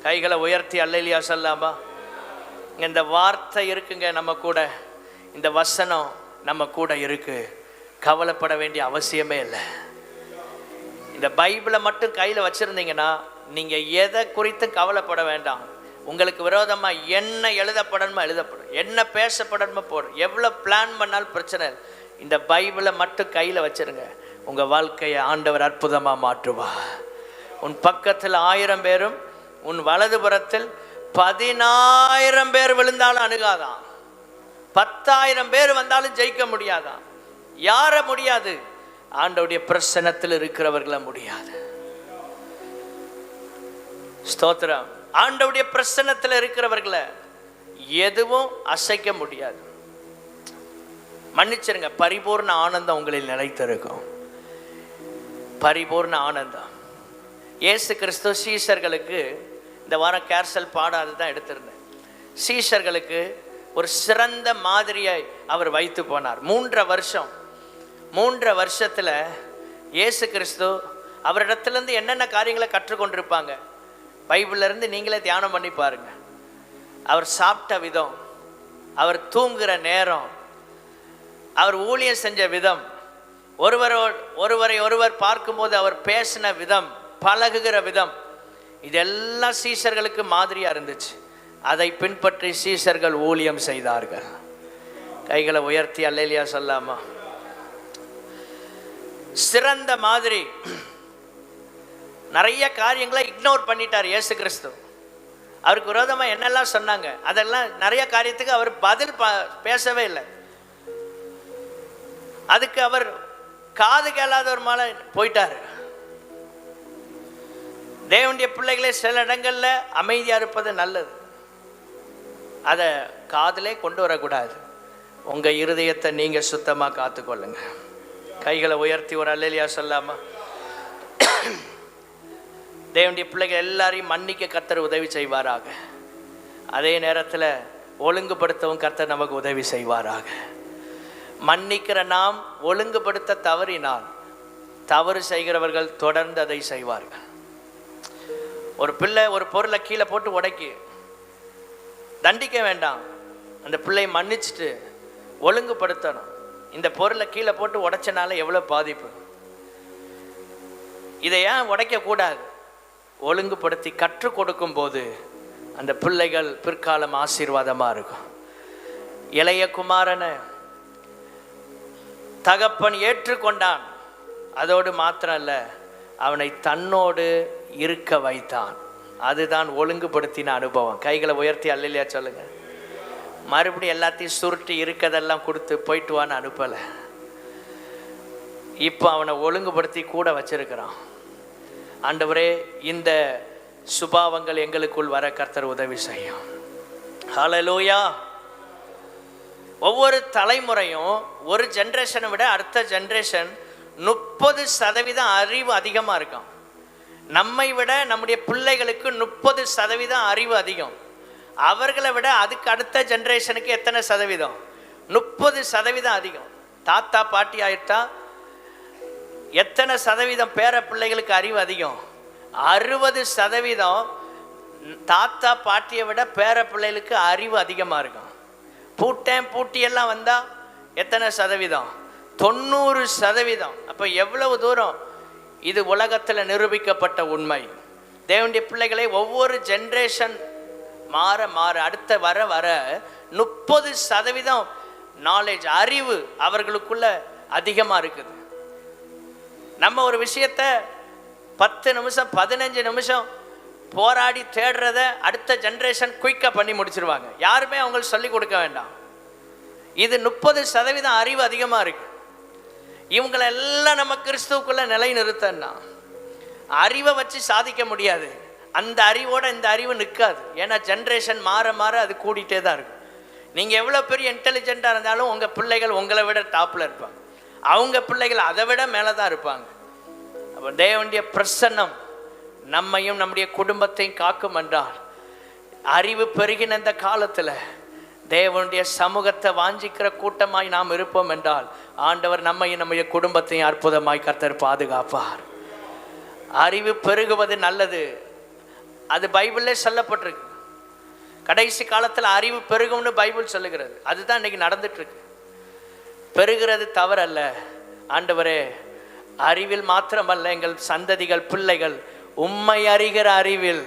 கைகளை உயர்த்தி அல்லேலூயா சொல்லாமா? இந்த வார்த்தை இருக்குங்க நம்ம கூட, இந்த வசனம் நம்ம கூட இருக்கு. கவலைப்பட வேண்டிய அவசியமே இல்லை. இந்த பைபிளை மட்டும் கையில் வச்சிருந்தீங்கன்னா நீங்க எதை குறித்து கவலைப்பட வேண்டாம். உங்களுக்கு விரோதமா என்ன எழுதப்படணுமோ எழுதப்படும், என்ன பேசப்படணுமோ போடும், எவ்வளவு பிளான் பண்ணாலும் பிரச்சனை இல்லை. இந்த பைபிளை மட்டும் கையில வச்சிருங்க. உங்க வாழ்க்கையை ஆண்டவர் அற்புதமா மாற்றுவா. உன் பக்கத்தில் 1000 பேரும் உன் வலதுபுறத்தில் 10,000 பேர் விழுந்தாலும் அணுகாதான். 10,000 பேர் வந்தாலும் ஜெயிக்க முடியாதான். யார முடியாது? ஆண்டவருடைய பிரசன்னத்தில் இருக்கிறவர்கள முடியாது. ஸ்தோத்திரம். ஆண்டவருடைய பிரசன்னத்தில் இருக்கிறவர்களை எதுவும் அசைக்க முடியாது. மன்னிச்சிருங்க, பரிபூர்ண ஆனந்தம் உங்களில் நிலைத்திருக்கும். பரிபூர்ண ஆனந்தம். இயேசு கிறிஸ்து சீஷர்களுக்கு, இந்த வாரம் கேர்சல் பாடாது தான் எடுத்திருந்தேன், சீஷர்களுக்கு ஒரு சிறந்த மாதிரியை அவர் வைத்து போனார். 3 வருஷத்தில் இயேசு கிறிஸ்து அவரிடத்துலேருந்து என்னென்ன காரியங்களை கற்றுக்கொண்டிருப்பாங்க, பைபிள்லேருந்து நீங்களே தியானம் பண்ணி பாருங்க. அவர் சாப்பிட்ட விதம், அவர் தூங்குகிற நேரம், அவர் ஊழியம் செஞ்ச விதம், ஒருவரை ஒருவர் பார்க்கும்போது அவர் பேசின விதம், பழகுகிற விதம், இதெல்லாம் சீஷர்களுக்கு மாதிரியாக இருந்துச்சு. அதை பின்பற்றி சீஷர்கள் ஊழியம் செய்தார்கள். கைகளை உயர்த்தி அல்லேலியா சொல்லாமா? சிறந்த மாதிரி. நிறைய காரியங்களை இக்னோர் பண்ணிட்டார் இயேசு கிறிஸ்து. அவருக்கு விரோதமாக என்னெல்லாம் சொன்னாங்க, அதெல்லாம் நிறைய காரியத்துக்கு அவர் பதில் பேசவே இல்லை. அதுக்கு அவர் காது கேளாதவர் மேலே போயிட்டார். தேவனுடைய பிள்ளைகளே சில இடங்கள்ல அமைதியாக இருப்பது நல்லது. அதை காதிலே கொண்டு வரக்கூடாது. உங்கள் இருதயத்தை நீங்கள் சுத்தமாக காத்துக்கொள்ளுங்க. கைகளை உயர்த்தி ஒரு அல்லேலியா சொல்லாமா? தேவனுடைய பிள்ளைகள் எல்லாரையும் மன்னிக்க கர்த்தர் உதவி செய்வாராக. அதே நேரத்தில் ஒழுங்குபடுத்தவும் கர்த்தர் நமக்கு உதவி செய்வாராக. மன்னிக்கிற நாம் ஒழுங்குபடுத்த தவறினால் தவறு செய்கிறவர்கள் தொடர்ந்து அதை செய்வார்கள். ஒரு பிள்ளை ஒரு பொருளை கீழே போட்டு உடைக்கி, தண்டிக்க வேண்டாம், அந்த பிள்ளையை மன்னிச்சுட்டு ஒழுங்குபடுத்தணும். இந்த பொருளை கீழே போட்டு உடைச்சனால எவ்வளோ பாதிப்பு. இதை ஏன் உடைக்கக்கூடாது? ஒழுங்குபடுத்தி கற்றுக் கொடுக்கும் போது அந்த பிள்ளைகள் பிற்காலம் ஆசீர்வாதமாக இருக்கும். இளைய குமாரனை தகப்பன் ஏற்றுக்கொண்டான். அதோடு மாத்திரம் அல்ல, அவனை தன்னோடு இருக்க வைத்தான். அதுதான் ஒழுங்குபடுத்தின அனுபவம். கைகளை உயர்த்தி அல்லேலியா சொல்லுங்க. மறுபடியும் எல்லாத்தையும் சுருட்டி இருக்கதெல்லாம் கொடுத்து போயிட்டு வான்னு அனுப்பலை. இப்போ அவனை ஒழுங்குபடுத்தி கூட வச்சிருக்கிறான். ஆண்டவரே, இந்த சுபாவங்கள் எங்களுக்குள் வர கர்த்தர் உதவி செய்யும். ஹல்லேலூயா. ஒவ்வொரு தலைமுறையும் ஒரு ஜென்ரேஷனை விட அடுத்த ஜென்ரேஷன் 30% அறிவு அதிகமாக இருக்கும். நம்மை விட நம்முடைய பிள்ளைகளுக்கு 30% அறிவு அதிகம். அவர்களை விட அதுக்கு அடுத்த ஜென்ரேஷனுக்கு எத்தனை சதவீதம்? 30% அதிகம். தாத்தா பாட்டி ஆயிட்டா எத்தனை சதவீதம் பேர பிள்ளைகளுக்கு அறிவு அதிகம்? 60% தாத்தா பாட்டியை விட பேர பிள்ளைகளுக்கு அறிவு அதிகமாக இருக்கும். பூட்டியெல்லாம் வந்தால் எத்தனை சதவீதம்? 90%. அப்போ எவ்வளவு தூரம் இது உலகத்தில் நிரூபிக்கப்பட்ட உண்மை. தேவனுடைய பிள்ளைகளை ஒவ்வொரு ஜென்ரேஷன் மாற மாற அடுத்த வர 30% நாலேஜ், அறிவு அவர்களுக்குள்ள அதிகமாக இருக்குது. நம்ம ஒரு விஷயத்தை 10 நிமிஷம் 15 நிமிஷம் போராடி தேடுறத அடுத்த ஜென்ரேஷன் குயிக்காக பண்ணி முடிச்சிருவாங்க. யாருமே அவங்களுக்கு சொல்லிக் கொடுக்க வேண்டாம். இது 30% அறிவு அதிகமாக இருக்கு. இவங்களெல்லாம் நம்ம கிறிஸ்துவுக்குள்ள நிலை நிறுத்தன்னா அறிவை வச்சு சாதிக்க முடியாது. அந்த அறிவோட இந்த அறிவு நிற்காது. ஏன்னா ஜென்ரேஷன் மாற மாற அது கூடிட்டே தான் இருக்கும். நீங்கள் எவ்வளோ பெரிய இன்டெலிஜென்ட்டாக இருந்தாலும் உங்கள் பிள்ளைகள் உங்களை விட டாப்பில் இருப்பாங்க. அவங்க பிள்ளைகள் அதை விட மேலே தான் இருப்பாங்க. அப்போ தேவனுடைய பிரசன்னம் நம்மையும் நம்முடைய குடும்பத்தையும் காக்கும் என்றால், அறிவு பெருகின இந்த காலத்தில் தேவனுடைய சமூகத்தை வாஞ்சிக்கிற கூட்டமாய் நாம் இருப்போம் என்றால், ஆண்டவர் நம்மையும் நம்முடைய குடும்பத்தையும் அற்புதமாய் கர்த்தர் பாதுகாப்பார். அறிவு பெருகுவது நல்லது. அது பைபிள்லே சொல்லப்பட்டிருக்கு. கடைசி காலத்தில் அறிவு பெருகும்னு பைபிள் சொல்லுகிறது. அதுதான் இன்னைக்கு நடந்துட்டு இருக்கு. பெருகிறது தவறல்ல. ஆண்டவரே, அறிவில் மாத்திரமல்ல, எங்கள் சந்ததிகள் பிள்ளைகள் உம்மை அறிகிற அறிவில்,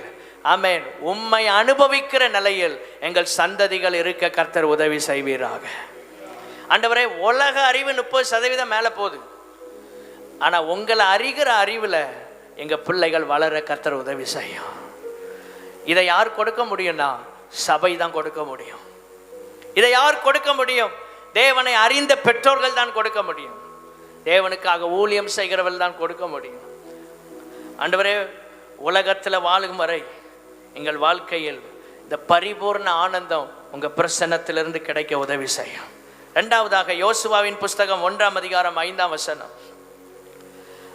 ஆமென், உம்மை அனுபவிக்கிற நிலையில் எங்கள் சந்ததிகள் இருக்க கர்த்தர் உதவி செய்வீராக. ஆண்டவரே, உலக அறிவு 30% மேலே போகுது. ஆனால் உங்களை அறிகிற அறிவில் எங்கள் பிள்ளைகள் வளர கர்த்தர் உதவி செய்யும். இதை யார் கொடுக்க முடியும்னா சபை தான் கொடுக்க முடியும். இதை யார் கொடுக்க முடியும்? தேவனை அறிந்த பெற்றோர்கள் தான் கொடுக்க முடியும். தேவனுக்காக ஊழியம் செய்கிறவர்கள் தான் கொடுக்க முடியும். ஆண்டவரே, உலகத்தில் வாழும் வரை எங்கள் வாழ்க்கையில் இந்த பரிபூர்ண ஆனந்தம் உங்கள் பிரசன்னத்திலிருந்து கிடைக்க உதவி செய்யும். ரெண்டாவதாக யோசுவாவின் புஸ்தகம் 1ஆம் அதிகாரம் 5ஆம் வசனம்.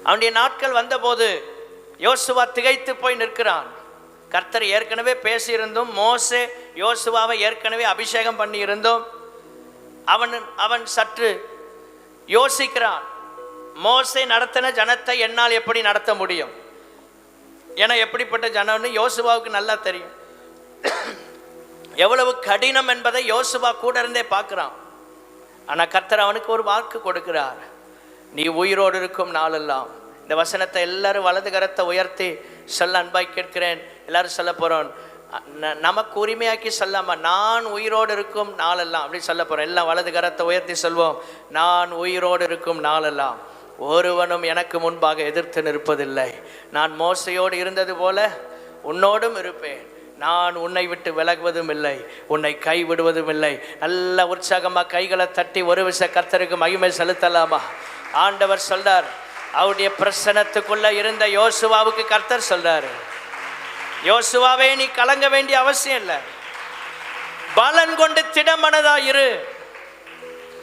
அவனுடைய நாட்கள் வந்தபோது யோசுவா திகைத்து போய் நிற்கிறான். கர்த்தர் ஏற்கனவே பேசியிருந்தும், மோசே யோசுவாவை ஏற்கனவே அபிஷேகம் பண்ணி இருந்தும் அவன் சற்று யோசிக்கிறான். மோசே நடத்தின ஜனத்தை என்னால் எப்படி நடத்த முடியும்? ஏன்னா எப்படிப்பட்ட ஜனம்னு யோசுவாவுக்கு நல்லா தெரியும். எவ்வளவு கடினம் என்பதை யோசுவா கூட இருந்தே பார்க்குறான். ஆனால் கர்த்தர் அவனுக்கு ஒரு வாக்கு கொடுக்கிறார். நீ உயிரோடு இருக்கும் நாளெல்லாம். இந்த வசனத்தை எல்லாரும் வலது கரத்தை உயர்த்தி சொல்ல அன்பாய் கேட்கிறேன். எல்லாரும் சொல்ல போகிறோம். நமக்கு உரிமையாக்கி சொல்லாம, நான் உயிரோடு இருக்கும் நாளெல்லாம் அப்படி சொல்ல போகிறோம். எல்லாம் வலது கரத்தை உயர்த்தி சொல்வோம். நான் உயிரோடு இருக்கும் நாளெல்லாம் ஒருவனும் எனக்கு முன்பாக எதிர்த்து நிற்பதில்லை. நான் மோசையோடு இருந்தது போல உன்னோடும் இருப்பேன். நான் உன்னை விட்டு விலகுவதும் இல்லை, உன்னை கைவிடுவதும் இல்லை. நல்ல உற்சாகமாக கைகளை தட்டி ஒரு விஷ கர்த்தருக்கு மகிமை செலுத்தலாமா? ஆண்டவர் சொல்றார். அவருடைய பிரசன்னத்துக்குள்ள இருந்த யோசுவாவுக்கு கர்த்தர் சொல்றாரு, யோசுவாவே நீ கலங்க வேண்டிய அவசியம் இல்லை, பலன் கொண்டு திடமனதா இரு.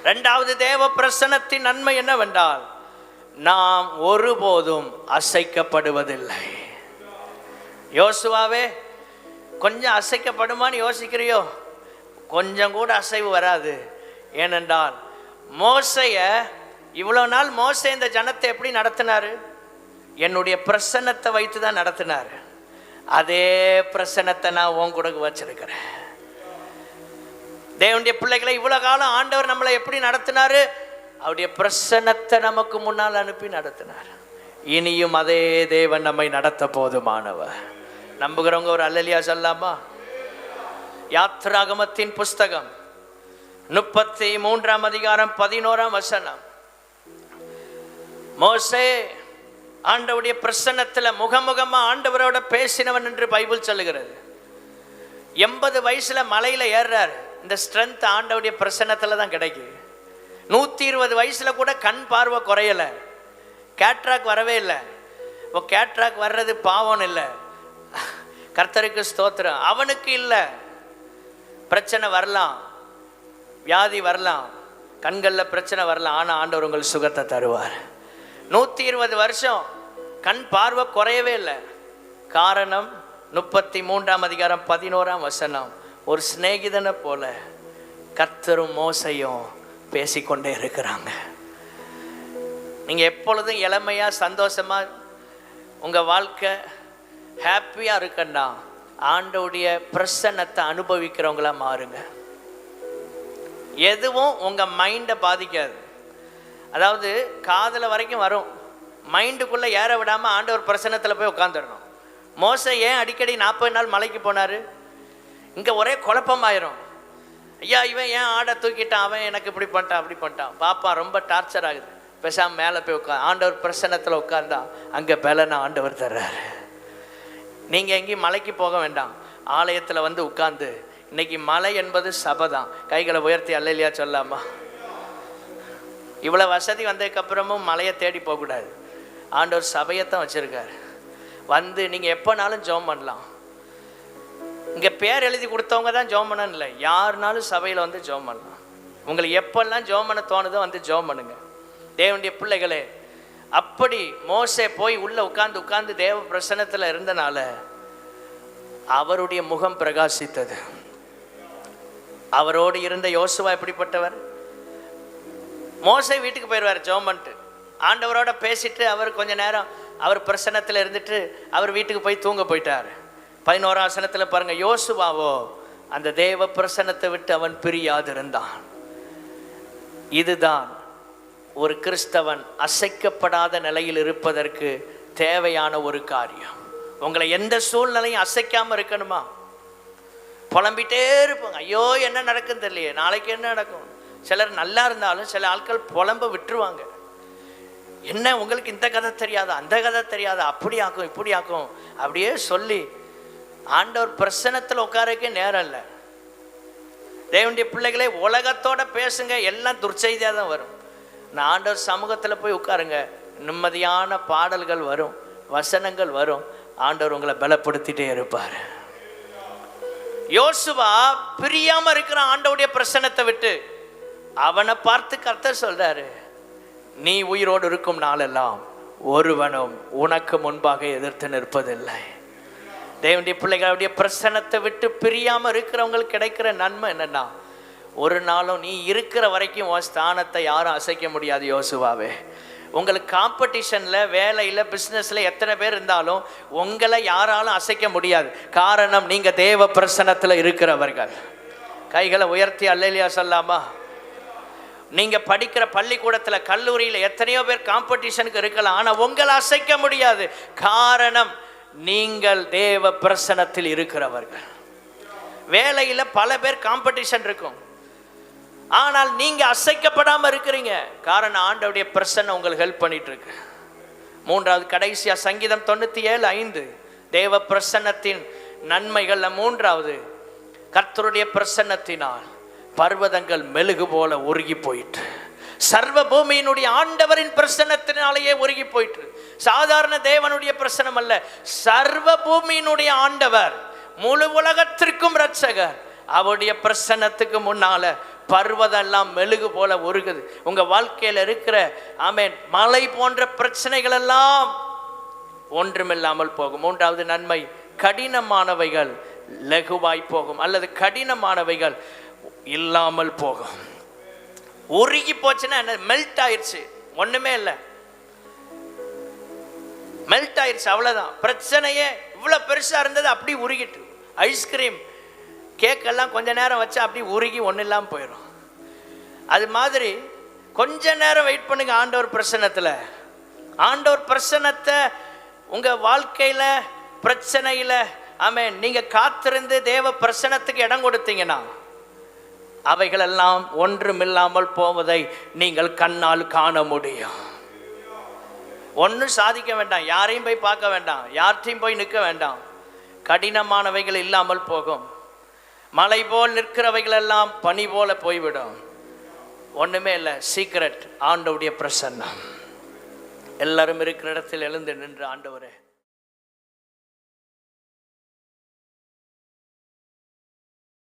இரண்டாவது தேவ பிரசன்னத்தின் நன்மை என்னவென்றால், நாம் ஒருபோதும் அசைக்கப்படுவதில்லை. யோசுவாவே கொஞ்சம் அசைக்கப்படுமான்னு யோசிக்கிறியோ? கொஞ்சம் கூட அசைவு வராது. ஏனென்றால் மோசைய இவ்வளோ நாள் மோசே இந்த ஜனத்தை எப்படி நடத்தினாரு? என்னுடைய பிரசன்னத்தை வைத்து தான் நடத்தினார். அதே பிரசன்னத்தை நான் உன் கூட வச்சிருக்கிறேன். தேவனுடைய பிள்ளைகளை இவ்வளோ காலம் ஆண்டவர் நம்மளை எப்படி நடத்தினாரு? அவருடைய பிரசன்னத்தை நமக்கு முன்னால் அனுப்பி நடத்தினார். இனியும் அதே தேவன் நம்மை நடத்த போதுமானவர். நம்புகிறவங்க ஒரு அல்லேலூயா சொல்லாமா? யாத்ராகமத்தின் புஸ்தகம் 33ஆம் அதிகாரம் 11ஆம் வசனம். மோசே ஆண்டவருடைய பிரசன்னத்தில் முகமுகமா ஆண்டவரோட பேசினவன் என்று பைபிள் சொல்லுகிறது. 80 வயசுல மலையில ஏறுறாரு. இந்த ஸ்ட்ரென்த் ஆண்டவருடைய பிரசன்னத்தில் தான் கிடைக்குது. 120 வயசுல கூட கண் பார்வை குறையல, கேட்ராக் வரவே இல்லை. இப்போ கேட்ராக் வர்றது பாவம் இல்லை, கர்த்தருக்கு ஸ்தோத்திரம். அவனுக்கு இல்லை, பிரச்சனை வரலாம், வியாதி வரலாம், கண்களில் பிரச்சனை வரலாம், ஆனால் ஆண்டவர் உங்கள் சுகத்தை தருவார். 120 வருஷம் கண் பார்வை குறையவே இல்லை. காரணம் 33ஆம் அதிகாரம் 11ஆம் வசனம். ஒரு சிநேகிதனை போல கர்த்தரும் மோசையும் பேசிக்கொண்டே இருக்கிறாங்க. நீங்கள் எப்பொழுதும் இளமையாக சந்தோஷமாக உங்கள் வாழ்க்கை ஹாப்பியாக இருக்கண்டா, ஆண்டவுடைய பிரசன்னத்தை அனுபவிக்கிறவங்களா மாறுங்க. எதுவும் உங்கள் மைண்டை பாதிக்காது. அதாவது காதில் வரைக்கும் வரும், மைண்டுக்குள்ளே ஏற விடாமல் ஆண்டவர் பிரசன்னத்தில் போய் உட்காந்துடணும். மோசை ஏன் அடிக்கடி 40 நாள் மலைக்கு போனார்? இங்கே ஒரே குழப்பமாயிரும். ஐயா இவன் ஏன் ஆடை தூக்கிட்டான், அவன் எனக்கு இப்படி பண்ணிட்டான் அப்படி பண்ணிட்டான், பாப்பா ரொம்ப டார்ச்சர் ஆகுது. பேசாமல் மேலே போய் ஆண்டவர் பிரசன்னத்தில் உட்கார்ந்தா அங்கே பலனை ஆண்டவர் தர்றாரு. நீங்கள் எங்கேயும் மலைக்கு போக வேண்டாம், ஆலயத்தில் வந்து உட்கார்ந்து, இன்னைக்கு மலை என்பது சபை தான். கைகளை உயர்த்தி அல்லேலூயா சொல்லாமா? இவ்வளோ வசதி வந்ததுக்கப்புறமும் மலையை தேடி போகக்கூடாது. ஆண்டவர் சபையைத்தான் வச்சுருக்காரு. வந்து நீங்கள் எப்போனாலும் ஜெபம் பண்ணலாம். இங்கே பேர் எழுதி கொடுத்தவங்க தான் ஜெபம் பண்ணணும் இல்லை, யாருனாலும் சபையில் வந்து ஜெபம் பண்ணலாம். உங்களுக்கு எப்பெல்லாம் ஜெபம் பண்ண தோணுதோ வந்து ஜெபம் பண்ணுங்க. தேவனுடைய பிள்ளைகளே, அப்படி மோசே போய் உள்ளே உட்கார்ந்து தேவ பிரசன்னத்தில் இருந்தனால அவருடைய முகம் பிரகாசித்தது. அவரோடு இருந்த யோசுவா எப்படிப்பட்டவர்? மோசே வீட்டுக்கு போயிடுவார் ஜெபம் பண்ணிட்டு, ஆண்டவரோட பேசிட்டு அவர் கொஞ்ச நேரம் அவர் பிரசன்னத்தில் இருந்துட்டு அவர் வீட்டுக்கு போய் தூங்க போயிட்டார். 11ஆம் வசனத்தில் பாருங்க, யோசுவாவோ அந்த தேவ பிரசன்னத்தை விட்டு அவன் பிரியாதிருந்தான். இதுதான் ஒரு கிறிஸ்தவன் அசைக்கப்படாத நிலையில் இருப்பதற்கு தேவையான ஒரு காரியம். உங்களை எந்த சூழ்நிலையும் அசைக்காமல் இருக்கணுமா? புலம்பிட்டே இருப்பாங்க, ஐயோ என்ன நடக்குன்னு தெரியலையே, நாளைக்கு என்ன நடக்கும். சிலர் நல்லா இருந்தாலும் சில ஆட்கள் புலம்ப விட்டுருவாங்க. என்ன உங்களுக்கு இந்த கதை தெரியாதா, அந்த கதை தெரியாதா, அப்படி ஆக்கும் இப்படி ஆக்கும் அப்படியே சொல்லி ஆண்டவர் பிரசன்னத்தில் உட்காரக்கே நேரம் இல்லை. தேவனுடைய பிள்ளைகளே, உலகத்தோட பேசுங்க, எல்லாம் துர்ச்செய்தியாக தான் வரும். நான் ஆண்டவர் சமூகத்தில் போய் உட்காருங்க, நிம்மதியான பாடல்கள் வரும், வசனங்கள் வரும், ஆண்டவர் உங்களை பலப்படுத்திட்டே இருப்பார். யோசுவா பிரியாம இருக்கிற ஆண்டவுடைய பிரசன்னத்தை விட்டு அவனை பார்த்து கர்த்தர் சொல்றாரு, நீ உயிரோடு இருக்கும் நாளெல்லாம் ஒருவனும் உனக்கு முன்பாக எதிர்த்து நிற்பதில்லை. தேவனுடைய பிள்ளைகளுடைய பிரசன்னத்தை விட்டு பிரியாம இருக்கிறவங்களுக்கு கிடைக்கிற நன்மை என்னன்னா, ஒரு நாளும் நீ இருக்கிற வரைக்கும் உன் ஸ்தானத்தை யாரும் அசைக்க முடியாது. யோசுவாவே, உங்களுக்கு காம்படிஷன்ல, வேலையில, பிசினஸ்ல எத்தனை பேர் இருந்தாலும் உங்களை யாராலும் அசைக்க முடியாது. காரணம், நீங்க தேவ பிரசன்னத்துல இருக்கிறவர்கள். கைகளை உயர்த்தி அல்லேலூயா சொல்லாமா? நீங்க படிக்கிற பள்ளிக்கூடத்துல, கல்லூரியில எத்தனையோ பேர் காம்படிஷனுக்கு இருக்கலாம், ஆனா உங்களை அசைக்க முடியாது. காரணம், நீங்கள் தேவ பிரசன்னத்தில் இருக்கிறவர்கள். வேலையில பல பேர் காம்படிஷன் இருக்கும், ஆனால் நீங்க அசைக்கப்படாம இருக்கிறீங்க. காரணம், ஆண்டவருடைய பிரசன்னம் உங்களுக்கு ஹெல்ப் பண்ணிட்டு இருக்கு. மூன்றாவது, கடைசியா சங்கீதம் 97:5 தேவ பிரசன்னத்தின் நன்மைகள்ல மூன்றாவது, கர்த்தருடைய பிரசன்னத்தினால் பர்வதங்கள் மெழுகு போல உருகி போயிட்டு. சர்வ பூமியினுடைய ஆண்டவரின் பிரசன்னத்தினாலேயே உருகி போயிட்டு. சாதாரண தேவனுடைய பிரசனம் அல்ல, சர்வ பூமியினுடைய ஆண்டவர், முழு உலகத்திற்கும் இரட்சகர், அவருடைய பிரசன்னத்துக்கு முன்னால பர்வதம் எல்லாம் மெழுகு போல உருகுது. உங்க வாழ்க்கையில இருக்கிற ஆமென் மலை போன்ற பிரச்சனைகள் எல்லாம் ஒன்றுமில்லாமல் போகும். மூன்றாவது நன்மை, கடினமானவைகள் லகுவாய் போகும், அல்லது கடினமானவைகள் இல்லாமல் போகும். உருகி போச்சுன்னா என்ன? மெல்ட் ஆயிடுச்சு, ஒண்ணுமே இல்லை, மெல்ட் ஆயிடுச்சு, அவ்வளவுதான். பிரச்சனையே இவ்வளவு பெருசா இருந்தது அப்படி உருகிட்டு. ஐஸ்கிரீம் கேக்கெல்லாம் கொஞ்ச நேரம் வச்சா அப்படி உருகி ஒன்றும் இல்லாமல் போயிடும். அது மாதிரி கொஞ்ச நேரம் வெயிட் பண்ணுங்க ஆண்டவர் பிரசன்னத்தில். ஆண்டவர் பிரசன்னத்தை உங்க வாழ்க்கையில பிரச்சனையில ஆமென் நீங்க காத்திருந்து தேவ பிரசன்னத்துக்கு இடம் கொடுத்தீங்கன்னா அவைகளெல்லாம் ஒன்றுமில்லாமல் போவதை நீங்கள் கண்ணால் காண முடியும். ஒன்றும் சாதிக்க வேண்டாம், யாரையும் போய் பார்க்க வேண்டாம், யார்ட்டையும் போய் நிற்க வேண்டாம். கடினமானவைகள் இல்லாமல் போகும். மலை போல் நிற்கிறவைகள் எல்லாம் பனி போல போய்விடும். ஒண்ணுமே இல்லை, சீக்ரெட் ஆண்டவருடைய பிரசன்னம். எல்லாரும் இருக்கிற இடத்தில் எழுந்து நின்று, ஆண்டவரே